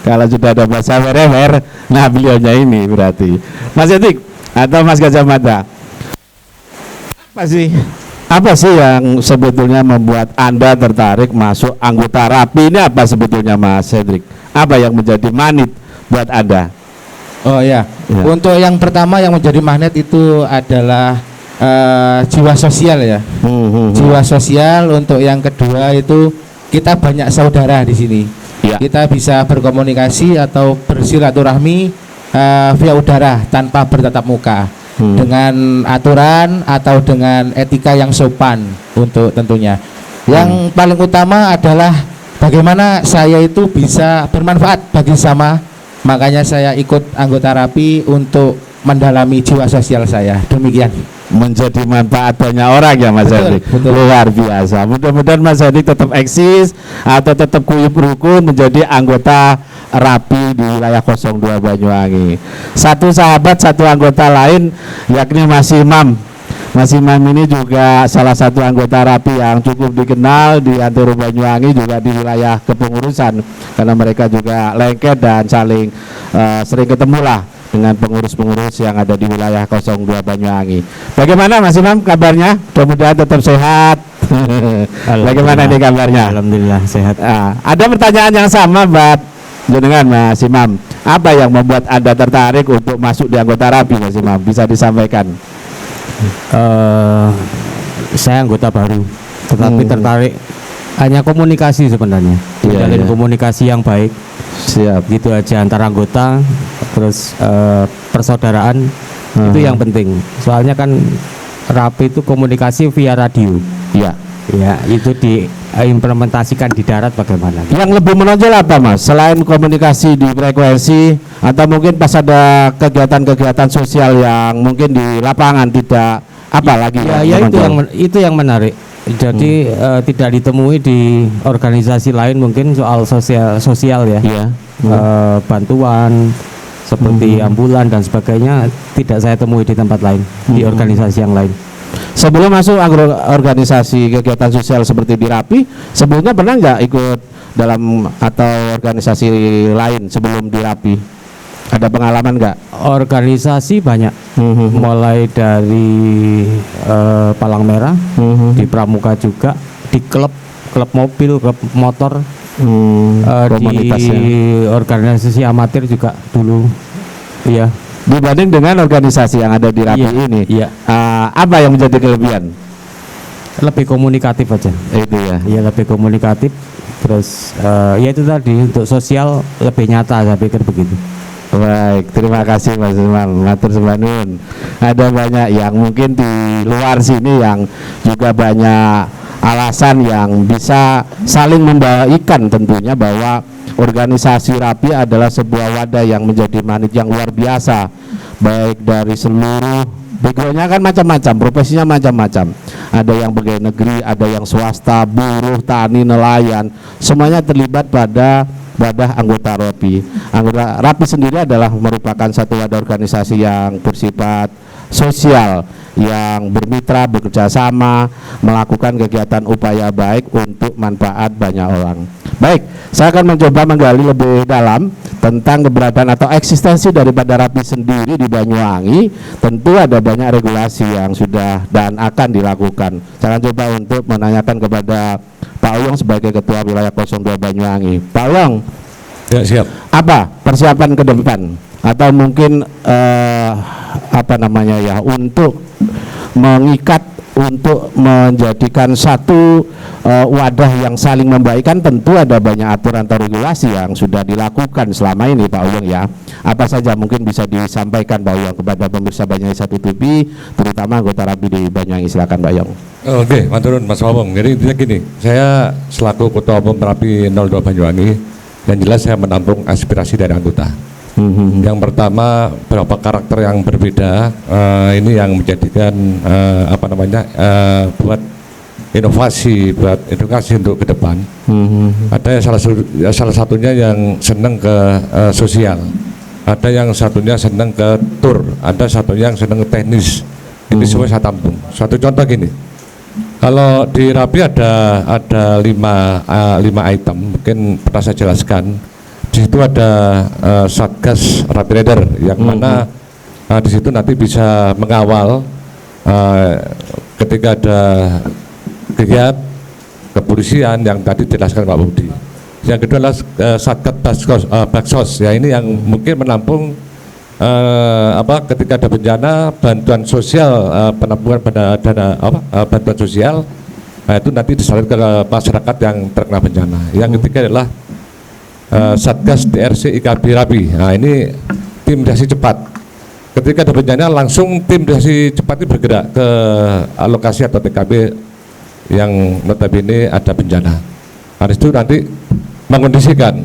Kalau sudah ada bahasa werewer, nah beliaunya ini berarti. Mas Hendrik atau Mas Gajah Mada, apa sih yang sebetulnya membuat Anda tertarik masuk anggota RAPI ini? Apa sebetulnya Mas Hendrik? Apa yang menjadi magnet buat Anda? Oh ya, untuk yang pertama yang menjadi magnet itu adalah jiwa sosial ya. Jiwa sosial. Untuk yang kedua itu kita banyak saudara di sini. Ya. Kita bisa berkomunikasi atau bersilaturahmi via udara tanpa bertatap muka, dengan aturan atau dengan etika yang sopan untuk tentunya. Yang paling utama adalah bagaimana saya itu bisa bermanfaat bagi sama. Makanya saya ikut anggota RAPI untuk mendalami jiwa sosial saya. Demikian. Menjadi manfaat banyak orang ya Mas Hendrik. Luar biasa. Mudah-mudahan Mas Hendrik tetap eksis atau tetap kuyup rukun menjadi anggota RAPI di wilayah 02 Banyuwangi. Satu sahabat, satu anggota lain yakni Mas Imam. Mas Imam ini juga salah satu anggota RAPI yang cukup dikenal di Antero Banyuwangi, juga di wilayah kepengurusan, karena mereka juga lengket dan saling sering ketemu lah dengan pengurus-pengurus yang ada di wilayah 02 Banyuwangi. Bagaimana Mas Imam kabarnya? Mudah-mudahan tetap sehat. Bagaimana ini kabarnya? Alhamdulillah sehat. Ada pertanyaan yang sama buat dengan Mas Imam. Apa yang membuat Anda tertarik untuk masuk di anggota RAPI Mas Imam? Bisa disampaikan. Saya anggota baru, tetapi tertarik hanya komunikasi sebenarnya. Menjalin komunikasi yang baik. Siap. Gitu aja antara anggota, terus persaudaraan itu yang penting. Soalnya kan RAPI itu komunikasi via radio. Iya. Ya, itu diimplementasikan di darat bagaimana? Yang lebih menonjol apa Mas? Selain komunikasi di frekuensi atau mungkin pas ada kegiatan-kegiatan sosial yang mungkin di lapangan tidak Apa lagi? Ya itu yang menarik. Jadi tidak ditemui di organisasi lain mungkin soal sosial ya. Iya. Bantuan seperti ambulan dan sebagainya tidak saya temui di tempat lain, di organisasi yang lain. Sebelum masuk organisasi kegiatan sosial seperti di Rapi, sebelumnya pernah nggak ikut dalam atau organisasi lain sebelum di Rapi? Ada pengalaman nggak? Organisasi banyak, mulai dari Palang Merah, di Pramuka juga, di klub mobil, klub motor, di organisasi amatir juga dulu. Iya. Dibanding dengan organisasi yang ada di Rapi ini, apa yang menjadi kelebihan? Lebih komunikatif aja. Itu ya. Iya, lebih komunikatif. Terus ya itu tadi, untuk sosial lebih nyata, saya pikir begitu. Baik, terima kasih Mas Usman, matur sembah nuwun. Ada banyak yang mungkin di luar sini yang juga banyak alasan yang bisa saling membaikan, tentunya bahwa organisasi Rapi adalah sebuah wadah yang menjadi magnet yang luar biasa, baik dari seluruh backgroundnya kan macam-macam, profesinya macam-macam. Ada yang pegawai negeri, ada yang swasta, buruh, tani, nelayan, semuanya terlibat pada wadah anggota Rapi. Anggota Rapi sendiri adalah merupakan satu wadah organisasi yang bersifat sosial, yang bermitra, bekerja sama, melakukan kegiatan upaya baik untuk manfaat banyak orang. Baik, saya akan mencoba menggali lebih dalam tentang keberadaan atau eksistensi daripada Rapi sendiri di Banyuwangi. Tentu ada banyak regulasi yang sudah dan akan dilakukan. Saya akan coba untuk menanyakan kepada Pak Uyong sebagai Ketua Wilayah 02 Banyuwangi. Pak Uyong, ya, siap. Apa persiapan ke depan atau mungkin apa namanya ya, untuk mengikat, untuk menjadikan satu wadah yang saling membaikan? Tentu ada banyak aturan atau regulasi yang sudah dilakukan selama ini Pak Uyong ya. Apa saja mungkin bisa disampaikan Pak Uyong kepada pemirsa Banyuwangi 1 TV, terutama anggota Rapi di Banyuwangi. Silakan Pak Uyong. Oke, maturun Mas Wawong. Jadi intinya gini, saya selaku Ketua Umum Rapi 02 Banyuwangi, yang jelas saya menampung aspirasi dari anggota. Yang pertama, beberapa karakter yang berbeda, ini yang menjadikan apa namanya, buat inovasi, buat edukasi untuk ke depan. Ada yang salah satunya yang senang ke sosial, ada yang satunya senang ke tour, ada satunya yang senang ke teknis. Ini semua saya tampung. Suatu contoh gini, kalau di Rapi ada 5 item, mungkin pernah saya jelaskan. Di situ ada Satgas Rapi Rider, yang mana di situ nanti bisa mengawal ketika ada kegiatan kepolisian yang tadi dijelaskan Pak Budi. Yang kedua adalah Satgas Baksos, ya ini yang mungkin menampung ketika ada bencana, bantuan sosial, penampungan pada dana bantuan sosial, itu nanti disalurkan ke masyarakat yang terkena bencana. Yang ketiga adalah Satgas DRC IKB Rapi. Nah ini tim reaksi cepat. Ketika ada bencana langsung tim reaksi cepat ini bergerak ke lokasi atau TKP yang notabene ada bencana. Harus itu nanti mengkondisikan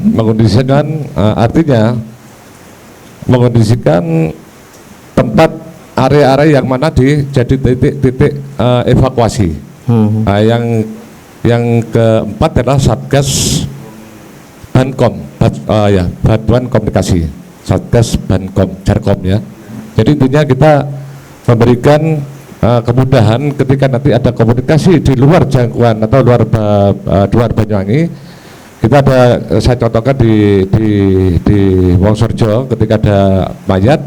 artinya mengkondisikan tempat area-area yang mana jadi titik-titik evakuasi. Nah, yang keempat adalah Satgas Bankom, Bantuan Komunikasi, Satgas Bankom, Jarkom ya. Jadi intinya kita memberikan kemudahan ketika nanti ada komunikasi di luar jangkauan atau luar Banyuwangi. Kita ada, saya contohkan di Wongsorjo, ketika ada mayat,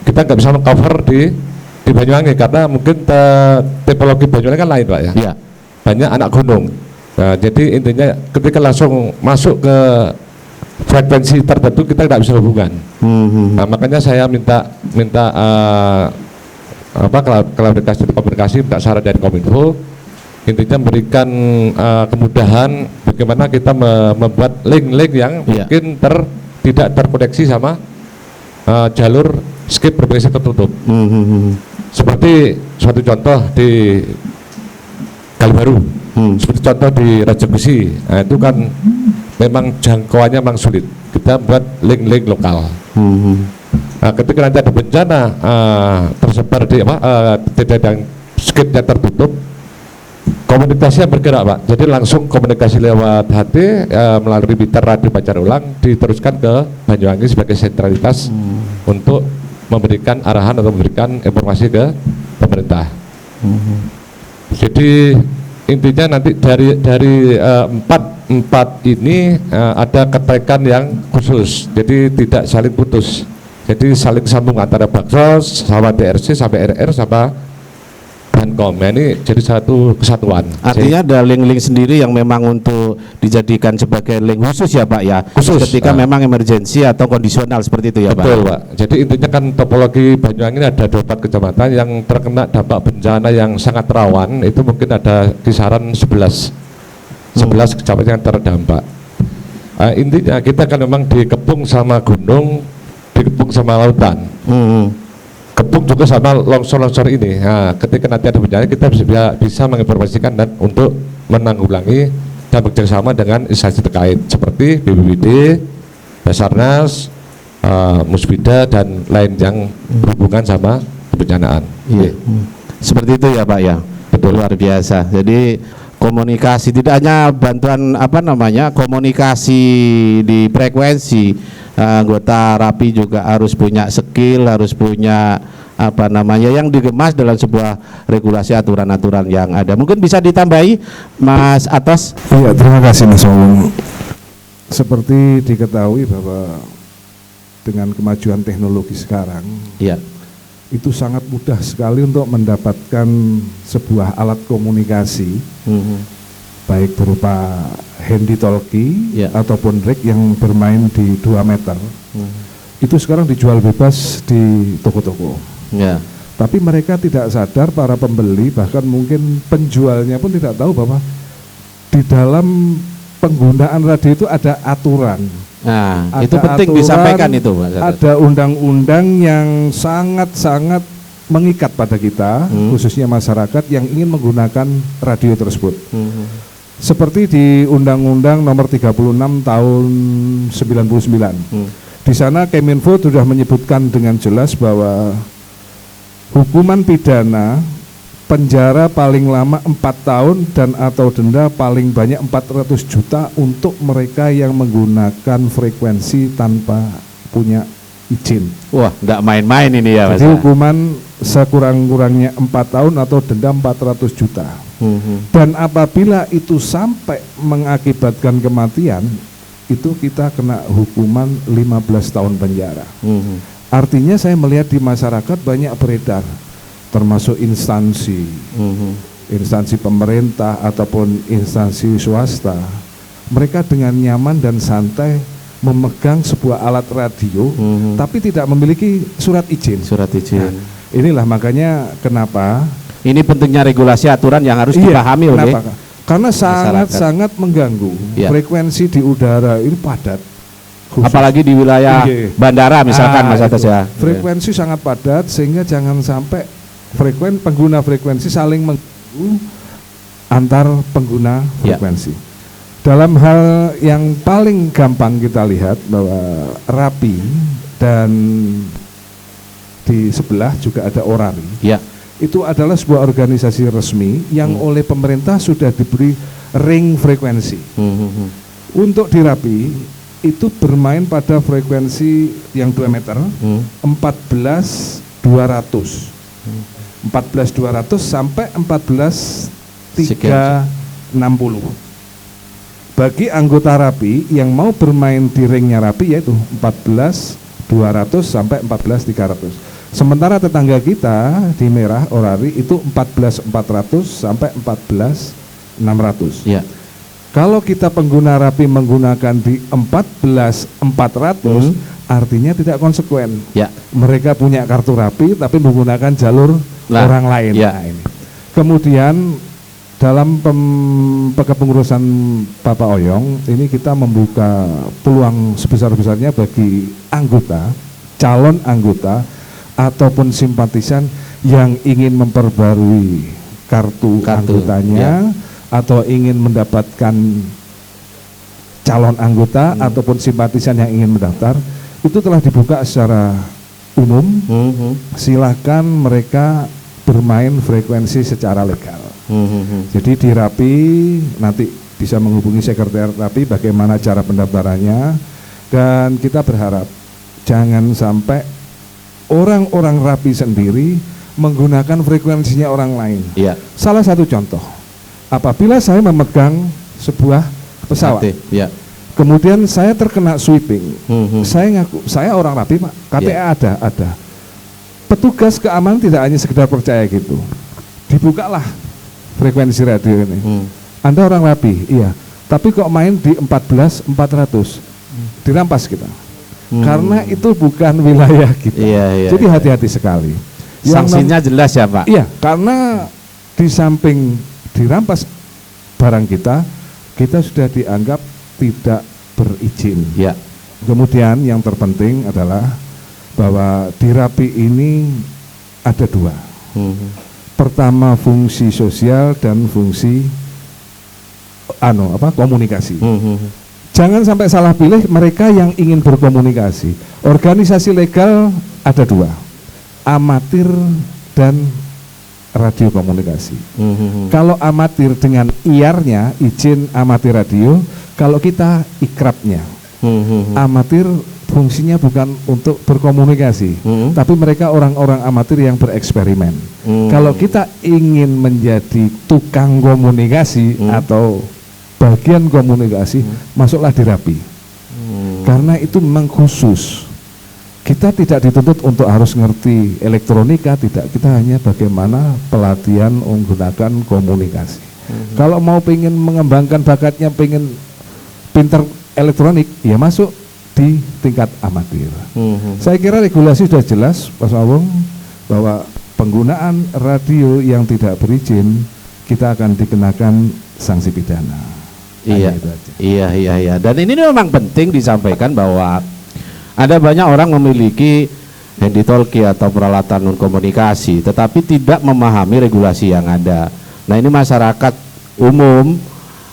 kita nggak bisa mengcover di Banyuwangi karena mungkin tipologi Banyuwangi kan lain Pak ya. Iya. Banyak anak gunung. Nah, jadi intinya ketika langsung masuk ke frekuensi tertentu kita tidak bisa hubungan. Nah, makanya saya minta klarifikasi komunikasi, minta saran dari Kominfo, intinya memberikan kemudahan bagaimana kita membuat link-link yang mungkin tidak terkoneksi sama jalur skip berbasis tertutup. Seperti suatu contoh di Kalibaru, seperti contoh di Raja Besi, nah itu kan memang jangkauannya memang sulit. Kita buat link-link lokal. Nah, ketika nanti ada bencana tersebar di gate-nya tertutup, komunikasinya bergerak Pak. Jadi langsung komunikasi lewat HT melalui meter radio pancar ulang diteruskan ke Banyuwangi sebagai sentralitas untuk memberikan arahan atau memberikan informasi ke pemerintah. Jadi intinya nanti dari empat ini ada ketekan yang khusus, jadi tidak saling putus, jadi saling sambung antara Baksos sama DRC sampai RR sama Bankom. Ini jadi satu kesatuan. Artinya ada link-link sendiri yang memang untuk dijadikan sebagai link khusus ya Pak ya, khusus ketika memang emergensi atau kondisional seperti itu ya Pak. Betul Pak. Jadi intinya kan topologi Banyuwangi ini ada 24 kecamatan yang terkena dampak bencana yang sangat rawan, itu mungkin ada kisaran 11 kecamatan yang terdampak. Intinya kita kan memang dikepung sama gunung, dikepung sama lautan. Kepung juga sama longsor-longsor ini. Nah, ketika nanti ada bencana kita bisa menginformasikan dan untuk menanggulangi dan bekerjasama dengan instansi terkait seperti BPBD, Basarnas, Musbida dan lain yang berhubungan sama kebencanaan. Iya. Seperti itu ya Pak ya. Betul, luar biasa. Jadi komunikasi tidak hanya bantuan komunikasi di frekuensi, anggota RAPI juga harus punya skill, harus punya yang digemas dalam sebuah regulasi aturan-aturan yang ada. Mungkin bisa ditambahi Mas Atas. Iya, terima kasih Mas Wong. Seperti diketahui bahwa dengan kemajuan teknologi sekarang, ya, itu sangat mudah sekali untuk mendapatkan sebuah alat komunikasi, baik berupa handy talkie ataupun rig yang bermain di 2 meter. Itu sekarang dijual bebas di toko-toko. Tapi mereka tidak sadar, para pembeli bahkan mungkin penjualnya pun tidak tahu bahwa di dalam penggunaan radio itu ada aturan. Nah, ada itu penting aturan, disampaikan itu Mas. Ada undang-undang yang sangat-sangat mengikat pada kita, khususnya masyarakat yang ingin menggunakan radio tersebut. Seperti di Undang-Undang Nomor 36 Tahun 99. Di sana Keminfo sudah menyebutkan dengan jelas bahwa hukuman pidana penjara paling lama 4 tahun dan atau denda paling banyak 400 juta untuk mereka yang menggunakan frekuensi tanpa punya izin. Wah, nggak main-main ini ya Mas. Jadi hukuman sekurang-kurangnya 4 tahun atau denda 400 juta. Dan apabila itu sampai mengakibatkan kematian, itu kita kena hukuman 15 tahun penjara. Artinya saya melihat di masyarakat banyak beredar, termasuk instansi pemerintah ataupun instansi swasta, mereka dengan nyaman dan santai memegang sebuah alat radio, tapi tidak memiliki surat izin. Nah, inilah makanya kenapa ini pentingnya regulasi aturan yang harus dipahami oleh karena sangat-sangat mengganggu. Frekuensi di udara ini padat, apalagi di wilayah bandara misalkan Mas Atas ya. Frekuensi sangat padat sehingga jangan sampai pengguna frekuensi saling mengganggu antar pengguna frekuensi. Dalam hal yang paling gampang kita lihat bahwa RAPI dan di sebelah juga ada ORARI. Itu adalah sebuah organisasi resmi yang oleh pemerintah sudah diberi ring frekuensi. Untuk di RAPI itu bermain pada frekuensi yang 2 meter, 14.200 sampai 14.360. Bagi anggota RAPI yang mau bermain di ringnya RAPI yaitu 14.200 sampai 14.300. Sementara tetangga kita di merah ORARI itu 14.400 sampai 14.600. Kalau kita pengguna RAPI menggunakan di 14.400, artinya tidak konsekuen. Mereka punya kartu RAPI tapi menggunakan jalur orang lain. Nah, ini. Kemudian dalam kepengurusan Bapak Oyong ini kita membuka peluang sebesar-besarnya bagi anggota, calon anggota ataupun simpatisan yang ingin memperbarui kartu anggotanya atau ingin mendapatkan calon anggota ataupun simpatisan yang ingin mendaftar, itu telah dibuka secara umum. Silakan mereka bermain frekuensi secara legal. Jadi di Rapi nanti bisa menghubungi sekretariat Rapi bagaimana cara pendaftarannya, dan kita berharap jangan sampai orang-orang Rapi sendiri menggunakan frekuensinya orang lain. Iya. Salah satu contoh, apabila saya memegang sebuah pesawat, ya. kemudian saya terkena sweeping, saya ngaku saya orang Rapi, Pak, KTA ada. Petugas keamanan tidak hanya sekedar percaya gitu, dibukalah frekuensi radio ini. Anda orang Rapi, iya, tapi kok main di 14.400, dirampas kita, karena itu bukan wilayah kita. Jadi hati-hati sekali. Sanksinya jelas ya Pak? Iya, karena di samping dirampas barang kita sudah dianggap tidak berizin. Ya. Kemudian yang terpenting adalah bahwa di Rapi ini ada dua. Pertama fungsi sosial dan fungsi komunikasi. Jangan sampai salah pilih mereka yang ingin berkomunikasi. Organisasi legal ada dua, amatir dan radio komunikasi. Kalau amatir dengan IAR-nya, izin amatir radio, kalau kita ikrapnya. Amatir fungsinya bukan untuk berkomunikasi, tapi mereka orang-orang amatir yang bereksperimen. Kalau kita ingin menjadi tukang komunikasi atau bagian komunikasi, masuklah di Rapi. Karena itu memang khusus. Kita tidak dituntut untuk harus ngerti elektronika, tidak. Kita hanya bagaimana pelatihan menggunakan komunikasi. Kalau mau pengen mengembangkan bakatnya, pengen pinter elektronik, ya masuk di tingkat amatir. Saya kira regulasi sudah jelas, Pak Sawung, bahwa penggunaan radio yang tidak berizin kita akan dikenakan sanksi pidana. Iya. Dan ini memang penting disampaikan bahwa ada banyak orang memiliki handy talkie atau peralatan non komunikasi, tetapi tidak memahami regulasi yang ada. Nah ini masyarakat umum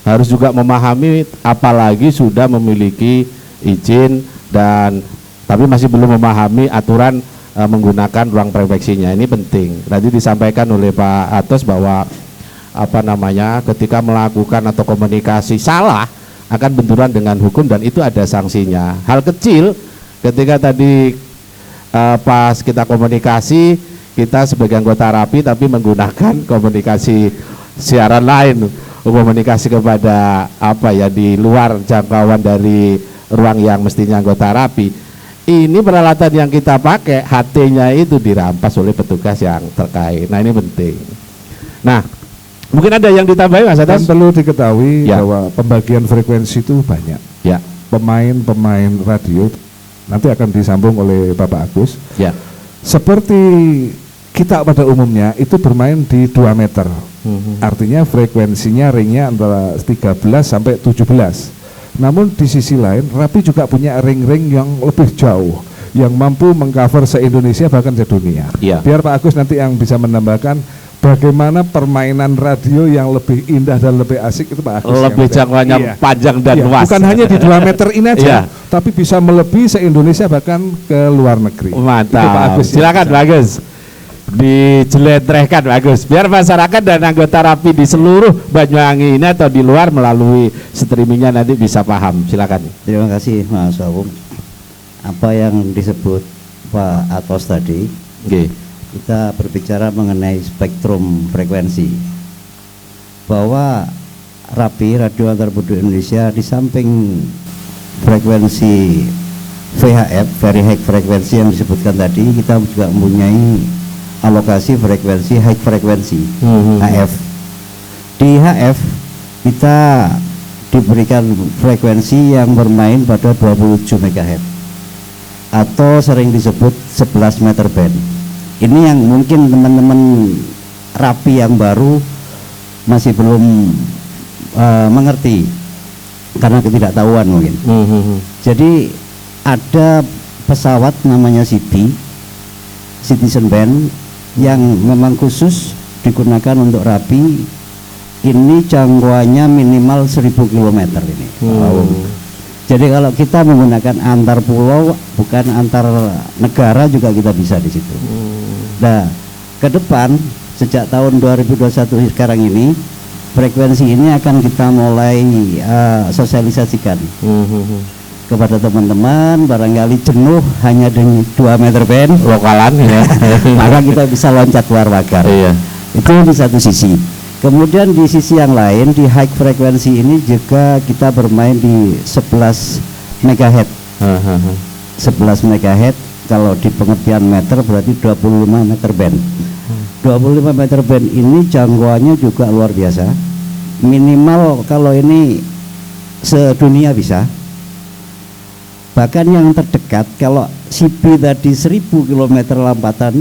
harus juga memahami, apalagi sudah memiliki izin dan tapi masih belum memahami aturan menggunakan ruang frekuensinya. Ini penting. Tadi disampaikan oleh Pak Atos bahwa ketika melakukan atau komunikasi salah akan benturan dengan hukum dan itu ada sanksinya. Hal kecil ketika tadi pas kita komunikasi, kita sebagai anggota Rapi tapi menggunakan komunikasi siaran lain, komunikasi kepada di luar jangkauan dari ruang yang mestinya anggota Rapi. Ini peralatan yang kita pakai, HT-nya itu dirampas oleh petugas yang terkait. Nah ini penting. Nah mungkin ada yang ditambahi Mas Atas? Dan perlu diketahui bahwa pembagian frekuensi itu banyak. Ya. Pemain radio nanti akan disambung oleh Bapak Agus. Ya. Seperti kita pada umumnya itu bermain di 2 meter. Artinya frekuensinya ringnya antara 13 sampai 17. Namun di sisi lain Rapi juga punya ring-ring yang lebih jauh, yang mampu mengcover se-Indonesia bahkan sedunia. Biar Pak Agus nanti yang bisa menambahkan bagaimana permainan radio yang lebih indah dan lebih asik itu Pak Agus. Lebih jangkauannya panjang dan luas. Bukan hanya di 2 meter ini aja, tapi bisa melebihi se-Indonesia bahkan ke luar negeri. Mantap. Itu Pak Agus. Silakan Pak Agus. Dijelentrehkan Pak Agus, biar masyarakat dan anggota Rapi di seluruh Banyuwangi ini atau di luar melalui streamingnya nanti bisa paham. Silakan. Terima kasih Mas Sawung. Apa yang disebut Pak Atos tadi, kita berbicara mengenai spektrum frekuensi, bahwa Rapi Radio Antar Penduduk Indonesia di samping frekuensi VHF, very high frekuensi yang disebutkan tadi, kita juga mempunyai alokasi frekuensi high frekuensi HF. Di HF kita diberikan frekuensi yang bermain pada 27 MHz atau sering disebut 11 meter band. Ini yang mungkin teman-teman Rapi yang baru masih belum mengerti karena ketidaktahuan mungkin. Jadi ada pesawat namanya Citizen Band yang memang khusus digunakan untuk Rapi. Ini jangkauannya minimal 1000 km ini. Jadi kalau kita menggunakan antar pulau, bukan antar negara juga kita bisa di situ. Nah, ke depan sejak tahun 2021 sekarang ini frekuensi ini akan kita mulai sosialisasikan kepada teman-teman. Barangkali jenuh hanya dengan 2 meter band Lokalan ya. maka kita bisa loncat keluar pagar. Iya. Itu di satu sisi. Kemudian di sisi yang lain di high frekuensi ini juga kita bermain di 11 MHz. 11 MHz kalau di pengertian meter berarti 25 meter band. 25 meter band ini jangkauannya juga luar biasa. Minimal kalau ini sedunia bisa. Bahkan yang terdekat kalau CB tadi 1000 km lompatan,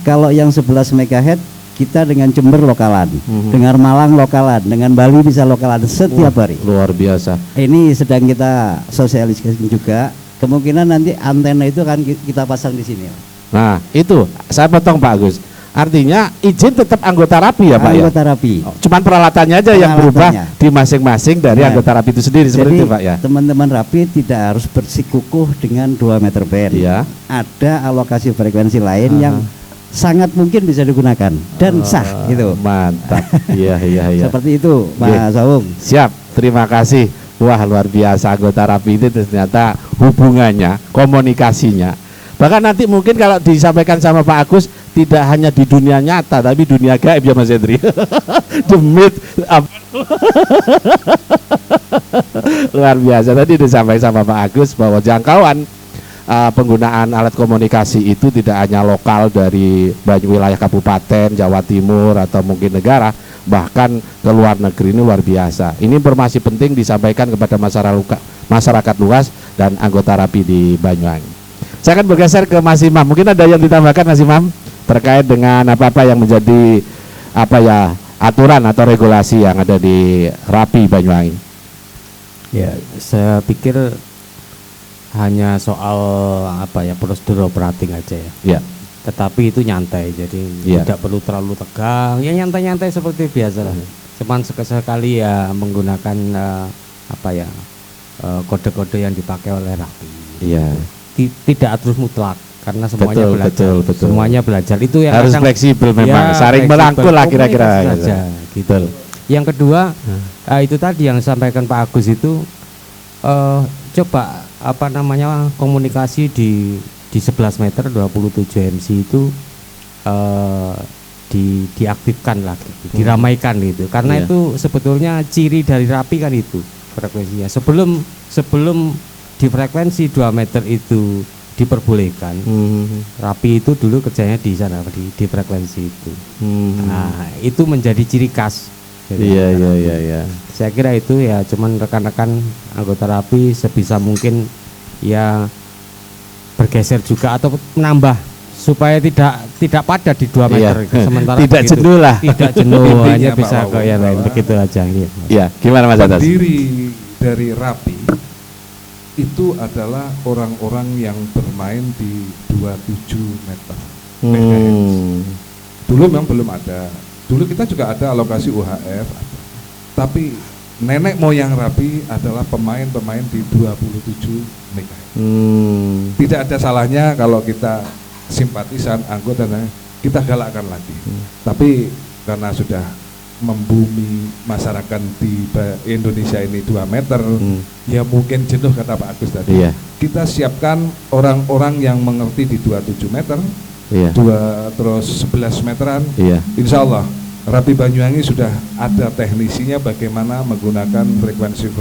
kalau yang 11 MHz kita dengan Jember lokalan, dengan Malang lokalan, dengan Bali bisa lokalan setiap hari. Luar biasa. Ini sedang kita sosialisasikan juga. Kemungkinan nanti antena itu akan kita pasang di sini. Nah, itu saya potong Pak Agus. Artinya izin tetap anggota rapi ya Pak ya? Anggota rapi. Cuman peralatannya aja yang berubah di masing-masing dari anggota rapi itu sendiri. Seperti itu Pak ya? Teman-teman rapi tidak harus bersikukuh dengan 2 meter band. Iya. Ada alokasi frekuensi lain yang sangat mungkin bisa digunakan dan sah gitu. Mantap. Iya. Seperti itu Mas Saung. Siap, terima kasih. Wah, luar biasa anggota rapi itu ternyata hubungannya, komunikasinya. Bahkan nanti mungkin kalau disampaikan sama Pak Agus tidak hanya di dunia nyata tapi dunia gaib ya Mas Hendri. Demit luar biasa. Tadi disampaikan sama Pak Agus bahwa jangkauan penggunaan alat komunikasi itu tidak hanya lokal dari wilayah kabupaten, Jawa Timur atau mungkin negara, bahkan ke luar negeri. Ini luar biasa. Ini informasi penting disampaikan kepada masyarakat luas dan anggota rapi di Banyuwangi. Saya akan bergeser ke Mas Imam. Mungkin ada yang ditambahkan Mas Imam terkait dengan apa-apa yang menjadi aturan atau regulasi yang ada di Rapi Banyuwangi. Ya, saya pikir hanya soal prosedur operating aja ya. Tetapi itu nyantai, jadi tidak perlu terlalu tegang. Ya nyantai-nyantai seperti biasa lah. Cuman sekali ya menggunakan kode-kode yang dipakai oleh Rapi. Iya. Tidak terus mutlak karena semuanya belajar. Betul. Semuanya belajar. Itu yang harus fleksibel memang. Saring merangkul lah kira-kira. Gitu. Yang kedua itu tadi yang disampaikan Pak Agus itu coba komunikasi di 11 meter 27 MC itu diaktifkan lagi, diramaikan gitu. Karena itu sebetulnya ciri dari Rapi kan itu frekuensinya. Sebelum di frekuensi 2 meter itu diperbolehkan, Rapi itu dulu kerjanya di sana di frekuensi itu. Nah, itu menjadi ciri khas. Iya. Saya kira itu ya cuman rekan-rekan anggota Rapi sebisa mungkin ya bergeser juga atau menambah supaya tidak padat di 2 meter. Sementara tidak begitu, jenuh lah. Tidak jenuh, hanya bisa ke yang lain begitu aja. Iya, gimana Mas Atas? Pendiri dari Rapi itu adalah orang-orang yang bermain di 27 meter MHz. Dulu memang belum ada. Dulu kita juga ada alokasi UHF, tapi nenek moyang Rapi adalah pemain-pemain di 27 MHz. Tidak ada salahnya kalau kita simpatisan anggota kita galakkan lagi. Tapi karena sudah membumi masyarakat di Indonesia ini 2 meter, ya mungkin jenuh kata Pak Agus tadi. Kita siapkan orang-orang yang mengerti di 27 meter, terus 11 meteran. Insya Allah Rapi Banyuwangi sudah ada teknisinya bagaimana menggunakan frekuensi.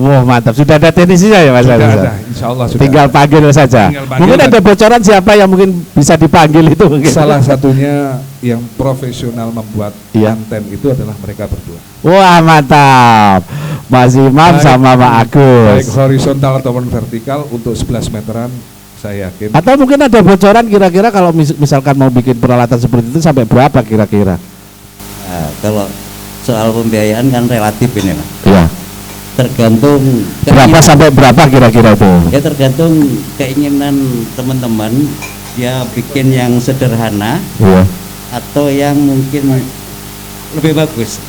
Wah, mantap, sudah ada teknisinya ya Mas? Sudah ada, insya Allah sudah. Tinggal panggil saja. Mungkin ada bocoran siapa yang mungkin bisa dipanggil itu mungkin. Salah satunya yang profesional membuat anten itu adalah mereka berdua. Wah, mantap, Mas Imam sama Pak Agus. Baik horizontal ataupun vertikal untuk 11 meteran. Saya yakin. Atau mungkin ada bocoran kira-kira kalau misalkan mau bikin peralatan seperti itu sampai berapa kira-kira? Kalau soal pembiayaan kan relatif ini Pak. Iya. Tergantung berapa sampai berapa kira-kira itu? Ya tergantung keinginan teman-teman dia bikin yang sederhana atau yang mungkin lebih bagus.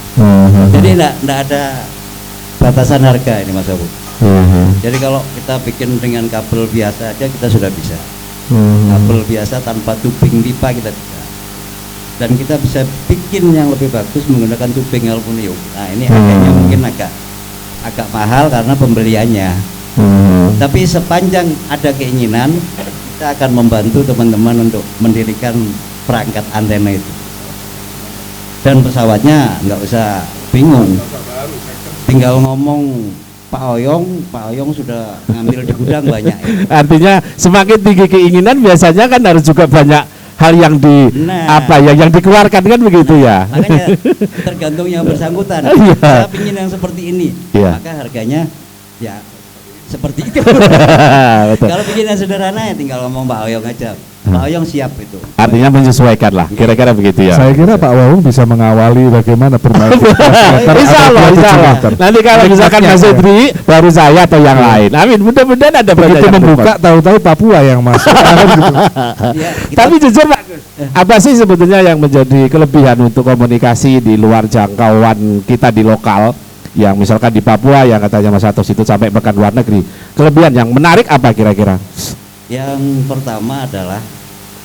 Jadi enggak ada batasan harga ini Mas Abu. Jadi kalau kita bikin dengan kabel biasa aja kita sudah bisa. Kabel biasa tanpa tubing pipa kita bisa. dan kita bisa bikin yang lebih bagus menggunakan tubing aluminium. Nah ini harganya mungkin agak mahal karena pembeliannya. Tapi sepanjang ada keinginan, kita akan membantu teman-teman untuk mendirikan perangkat antena itu. Dan pesawatnya nggak usah bingung, tinggal ngomong Pak Oyong sudah ngambil di gudang banyak. Artinya semakin tinggi keinginan biasanya kan harus juga banyak hal yang yang dikeluarkan kan begitu ya. Makanya tergantung yang bersangkutan. Saya ingin yang seperti ini, maka harganya ya seperti itu. Kalau bikin yang sederhana ya tinggal ngomong Pak Oyong aja. Pak Oyong siap itu. Artinya menyesuaikan lah, kira-kira begitu ya. Saya kira Pak Wawung bisa mengawali bagaimana bermain. Insya Allah. Nanti kalau misalkan Mas Edri, baru saya atau yang lain. Amin. Mudah-mudahan ada begitu membuka, tahu-tahu Papua yang masuk. Tapi jujur Pak, apa sih sebetulnya yang menjadi kelebihan untuk komunikasi di luar jangkauan kita di lokal? Yang misalkan di Papua yang katanya Mas Atos itu sampai bahkan luar negeri. Kelebihan yang menarik apa kira-kira? Yang pertama adalah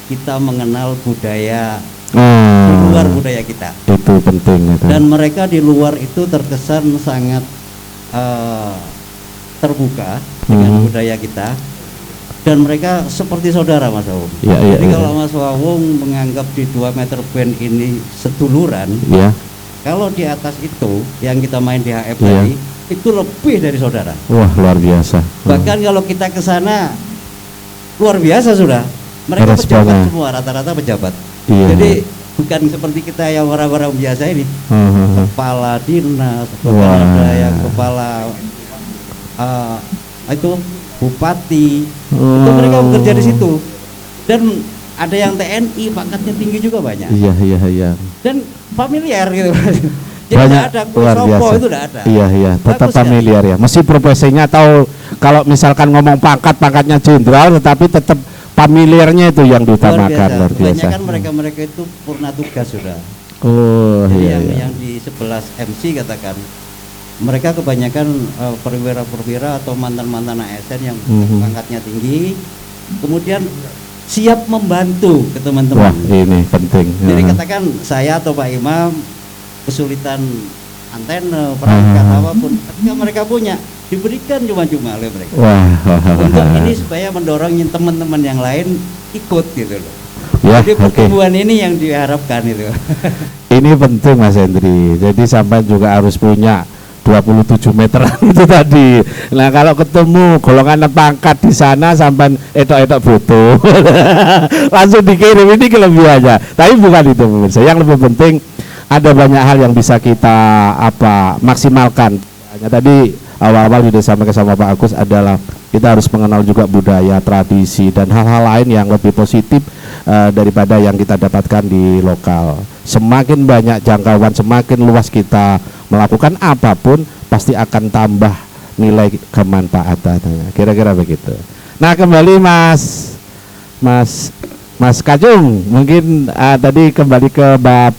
kita mengenal budaya di luar budaya kita. Itu penting itu. Dan mereka di luar itu terkesan sangat terbuka dengan budaya kita. Dan mereka seperti saudara Mas Wawung. Jadi kalau Mas Wawung menganggap di 2 meter band ini seduluran, kalau di atas itu yang kita main di HF tadi, itu lebih dari saudara. Wah, luar biasa. Bahkan kalau kita ke sana luar biasa sudah. Mereka pejabat semua, rata-rata pejabat. Jadi bukan seperti kita yang orang-orang biasa ini. Kepala dinas, ada yang kepala itu bupati. Itu mereka bekerja di situ. Dan ada yang TNI, pangkatnya tinggi juga banyak. Iya. Dan familiar gitu. Jadi banyak, ada luar biasa. itu tidak ada. Iya, tetap familiar ya. Mesti profesinya tahu, kalau misalkan ngomong pangkatnya jenderal, tetapi tetap familiarnya itu yang diutamakan. Luar biasa. Kebanyakan mereka itu purna tugas sudah. Jadi yang di 11 MC katakan, mereka kebanyakan perwira-perwira atau mantan-mantan ASN yang pangkatnya tinggi, kemudian siap membantu ke teman-teman. Wah, ini penting. Jadi katakan saya atau Pak Imam kesulitan antena, perangkat apapun, ketika mereka punya, diberikan cuma-cuma oleh mereka. Untuk ini supaya mendorong teman-teman yang lain ikut gitu loh. Jadi pertumbuhan ini yang diharapkan itu. Ini penting Mas Hendri. Jadi sampai juga harus punya 27 meter itu tadi. Nah kalau ketemu golongan pangkat di sana sampai etok-etok foto langsung dikirim, ini kelebihannya. Tapi bukan itu pemirsa. Yang lebih penting ada banyak hal yang bisa kita maksimalkan. Tadi awal-awal sudah disampaikan sama Pak Agus adalah kita harus mengenal juga budaya, tradisi dan hal-hal lain yang lebih positif daripada yang kita dapatkan di lokal. Semakin banyak jangkauan, semakin luas kita melakukan apapun, pasti akan tambah nilai kemanfaatannya. Kira-kira begitu. Nah kembali Mas Kajung, mungkin tadi kembali ke bab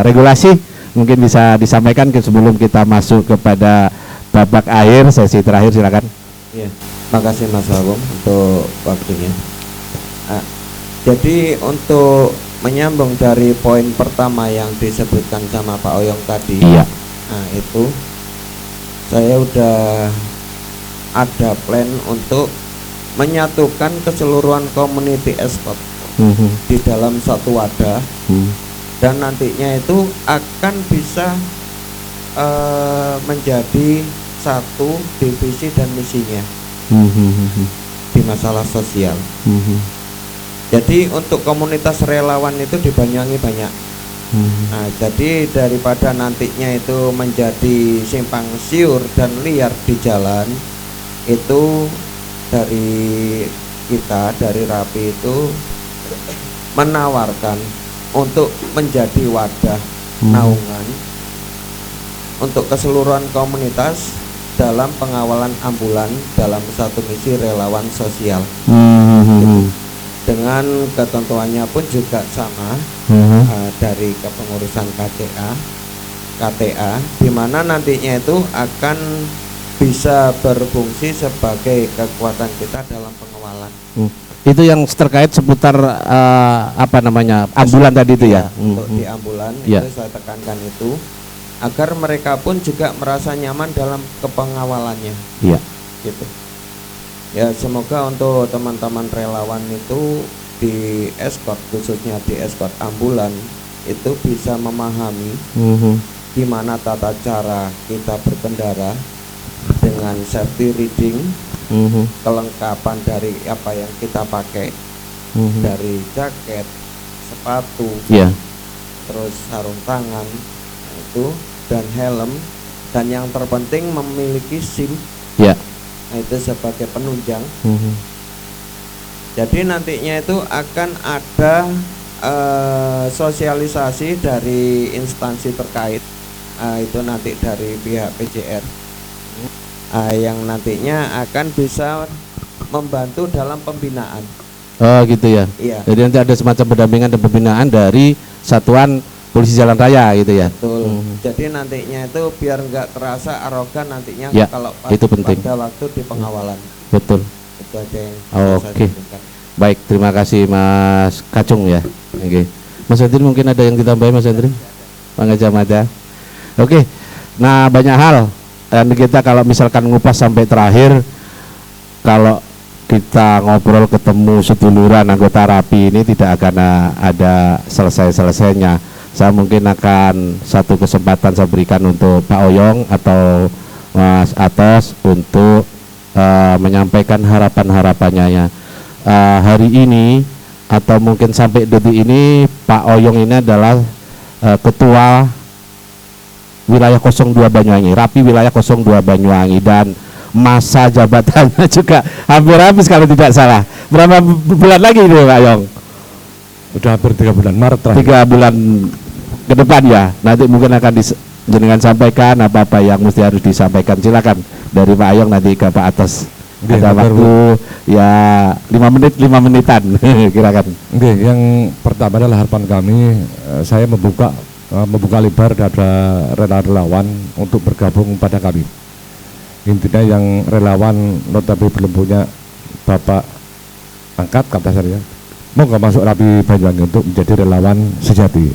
regulasi, mungkin bisa disampaikan sebelum kita masuk kepada babak akhir, sesi terakhir, silakan. Iya, makasih Mas Wawung untuk waktunya. Jadi untuk menyambung dari poin pertama yang disebutkan sama Pak Oyong tadi, nah itu saya udah ada plan untuk menyatukan keseluruhan community e-sport di dalam satu wadah, dan nantinya itu akan bisa menjadi satu divisi dan misinya di masalah sosial. Jadi untuk komunitas relawan itu di Banyuwangi banyak. Nah, jadi daripada nantinya itu menjadi simpang siur dan liar di jalan, itu dari kita, dari Rapi itu menawarkan untuk menjadi wadah naungan untuk keseluruhan komunitas dalam pengawalan ambulan dalam satu misi relawan sosial. Dengan ketentuannya pun juga sama dari kepengurusan KTA, di mana nantinya itu akan bisa berfungsi sebagai kekuatan kita dalam pengawalan. Itu yang terkait seputar apa namanya ambulan tadi itu ya. Untuk di ambulan Ya. itu saya tekankan itu agar mereka pun juga merasa nyaman dalam kepengawalannya. Iya. Gitu. Ya semoga untuk teman-teman relawan itu di escort, khususnya di escort ambulan itu bisa memahami gimana tata cara kita berkendara dengan safety reading, kelengkapan dari apa yang kita pakai, dari jaket, sepatu, terus sarung tangan itu, dan helm, dan yang terpenting memiliki SIM. Nah, itu sebagai penunjang. Jadi nantinya itu akan ada sosialisasi dari instansi terkait, itu nanti dari pihak PJR, yang nantinya akan bisa membantu dalam pembinaan. Oh gitu ya. Iya. Jadi nanti ada semacam pendampingan dan pembinaan dari Satuan Polisi Jalan Raya gitu ya. Betul. Jadi nantinya itu biar nggak terasa arogan nantinya Ya, kalau itu penting. pada waktu di pengawalan. Betul. Itu aja yang Oke. Baik, terima kasih Mas Kacung ya. Oke. Mas Hendri mungkin ada yang ditambahin Mas Hendri? Pangajamada. Oke. Nah, banyak hal. Dan kita kalau misalkan ngupas sampai terakhir, kalau kita ngobrol ketemu seduluran anggota Rapi ini tidak akan ada selesai-selesainya. Saya mungkin akan satu kesempatan saya berikan untuk Pak Oyong atau Mas Atos untuk menyampaikan harapan-harapannya ya. Hari ini atau mungkin sampai detik ini Pak Oyong ini adalah Ketua Wilayah 02 Banyuwangi, Rapi Wilayah 02 Banyuwangi, dan masa jabatannya juga hampir habis kalau tidak salah. Berapa bulan lagi itu Pak Oyong? Udah hampir 3 bulan, Maret terakhir. 3 bulan ke depan ya. Nanti mungkin akan jenengan sampaikan apa-apa yang mesti harus disampaikan. Silakan dari Pak Oyong nanti ke Pak Atos. Ada waktu ya 5 menitan kira-kira. Yang pertama adalah harapan kami, saya membuka lebar dada relawan untuk bergabung pada kami. Intinya yang relawan notabene belum punya bapak angkat kata saya, mau nggak masuk Rapi Banyuwangi untuk menjadi relawan sejati.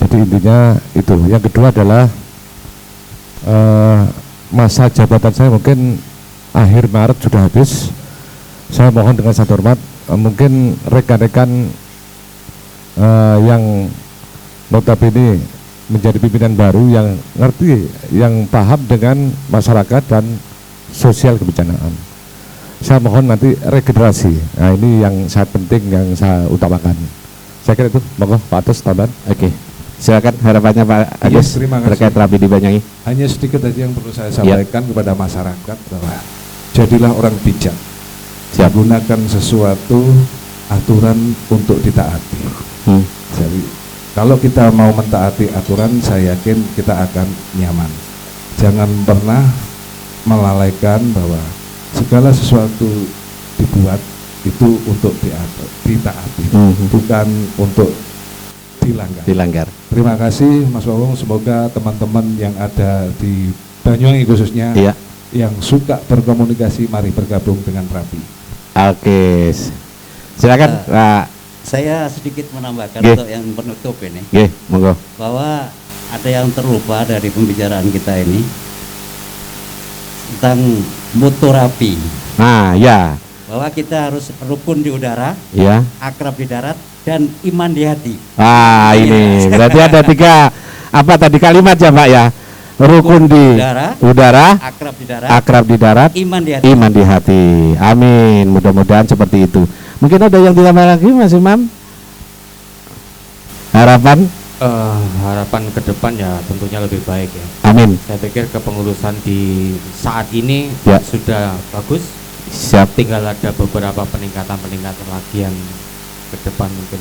Jadi intinya itu. Yang kedua adalah masa jabatan saya mungkin akhir Maret sudah habis. Saya mohon dengan sangat hormat, mungkin rekan-rekan yang notabene menjadi pimpinan baru yang ngerti, yang paham dengan masyarakat dan sosial kebencanaan, saya mohon nanti regenerasi. Nah ini yang sangat penting yang saya utamakan. Saya kira itu, monggo Pak Atos tambahan. Oke. Silakan harapannya Pak Agus terkait Rapi di Banyuwangi. Hanya sedikit aja yang perlu saya sampaikan kepada masyarakat bahwa jadilah orang bijak. Gunakan sesuatu aturan untuk ditaati. Jadi kalau kita mau mentaati aturan, saya yakin kita akan nyaman. Jangan pernah melalaikan bahwa segala sesuatu dibuat itu untuk ditaati, bukan untuk dilanggar. Terima kasih Mas Wawung, semoga teman-teman yang ada di Banyuwangi khususnya yang suka berkomunikasi mari bergabung dengan Rapi. Oke. Silakan Pak. Saya sedikit menambahkan untuk yang penutup ini. Monggo. Bahwa ada yang terlupa dari pembicaraan kita ini tentang mutu Rapi. Nah, ya. Bahwa kita harus rukun di udara, akrab di darat, dan iman di hati. Ini berarti ada 3 apa tadi kalimat ya Pak ya? Rukun di udara, akrab di darat, iman di hati. Amin. Mudah-mudahan seperti itu. Mungkin ada yang ditambah lagi Mas Imam? Harapan? Harapan ke depan ya tentunya lebih baik ya. Amin. Saya pikir kepengurusan di saat ini sudah bagus. Siap. Tinggal ada beberapa peningkatan lagi yang ke depan mungkin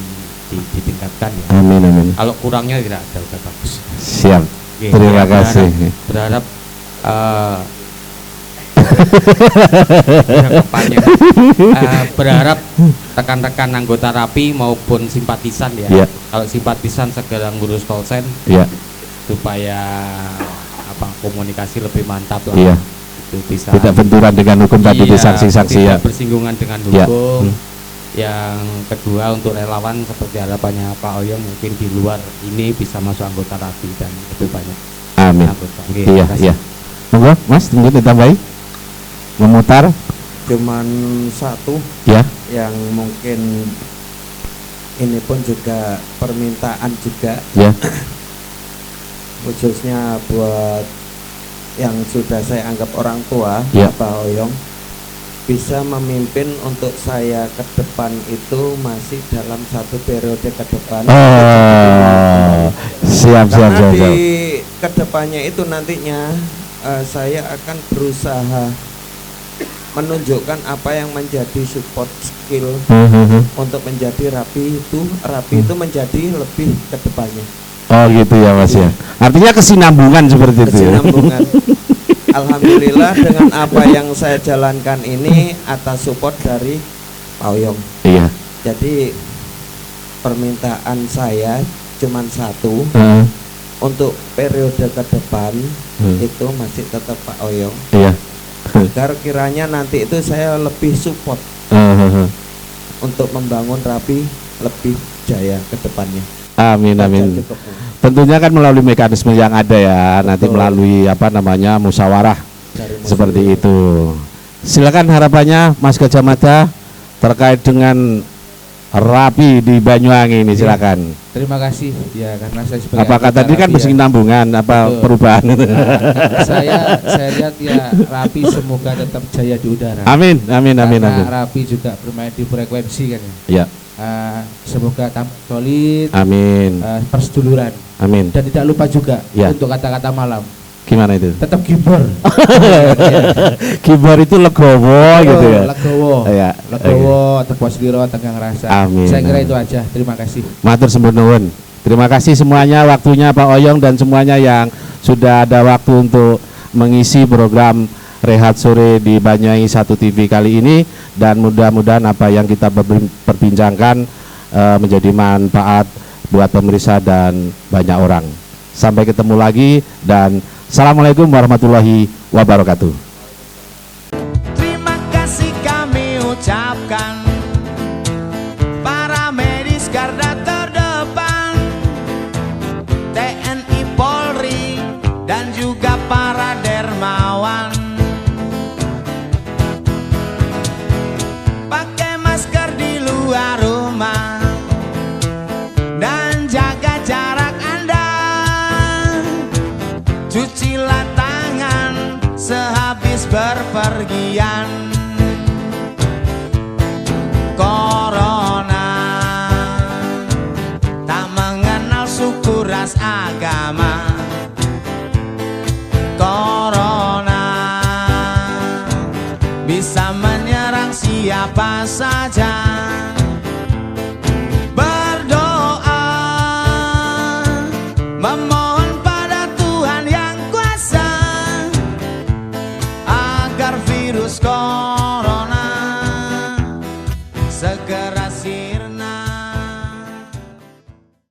ditingkatkan ya. Amin. Kalau kurangnya tidak ada, sudah bagus. Siap. Terima kasih. Berharap berharap rekan-rekan anggota Rapi maupun simpatisan ya. Kalau simpatisan segera ngurus kolsen supaya komunikasi lebih mantap lah. itu bisa tidak benturan dengan hukum tadi di sanksi-sanksi ya. Bersinggungan dengan hukum. Yang kedua untuk relawan seperti harapannya Pak Oyong mungkin di luar ini bisa masuk anggota RAPI dan lebih banyak. Amin. Anggota. Oke, Iya, iya. Monggo, Mas, mungkin ditambahi. Memutar. Cuman satu Ya. yang mungkin ini pun juga permintaan juga. Ya. Khususnya buat yang sudah saya anggap orang tua, Ya. Pak Oyong bisa memimpin untuk saya ke depan itu masih dalam satu periode ke depan. Oh, siap. Di kedepannya itu nantinya saya akan berusaha menunjukkan apa yang menjadi support skill untuk menjadi rapi itu menjadi lebih ke depannya. Oh gitu ya Mas ya. Artinya kesinambungan seperti itu. Kesinambungan. Alhamdulillah dengan apa yang saya jalankan ini atas support dari Pak Oyong. Iya. Jadi permintaan saya cuman satu, untuk periode ke depan itu masih tetap Pak Oyong. Iya. Agar kiranya nanti itu saya lebih support untuk membangun rapi lebih jaya ke depannya. Amin. Tentunya kan melalui mekanisme yang ada ya. Nanti melalui musyawarah seperti itu. Silakan harapannya Mas Gajah Mada terkait dengan rapi di Banyuwangi ini, silakan. Terima kasih ya, karena saya sebagai apakah tadi kan bersinambungan perubahan itu. Saya lihat ya rapi semoga tetap jaya di udara. Amin. Karena rapi juga bermain di frekuensi kan ya. Semoga solid. Amin. Perseduluran. Amin. Dan tidak lupa juga untuk kata-kata malam. Gimana itu? Tetap gibor. Gibor itu legowo gitu ya. Legowo, tepuas liro, tenggang rasa. Amin. Saya kira itu aja. Terima kasih. Matur sembun nuwun. Terima kasih semuanya waktunya Pak Oyong dan semuanya yang sudah ada waktu untuk mengisi program Rehat Sore di Banyuwangi 1 TV kali ini, dan mudah-mudahan apa yang kita perbincangkan menjadi manfaat buat pemirsa dan banyak orang. Sampai ketemu lagi dan Assalamualaikum warahmatullahi wabarakatuh. Terima kasih kami ucapkan para medis garda terdepan, TNI Polri dan juga para dermawan. Pakai masker di luar rumah dan jaga jarak Anda. Cucilah tangan sehabis berpergian. Corona tak mengenal suku, ras, agama. Corona bisa menyerang siapa saja. Berdoa memohon pada Tuhan yang kuasa agar virus corona segera sirna.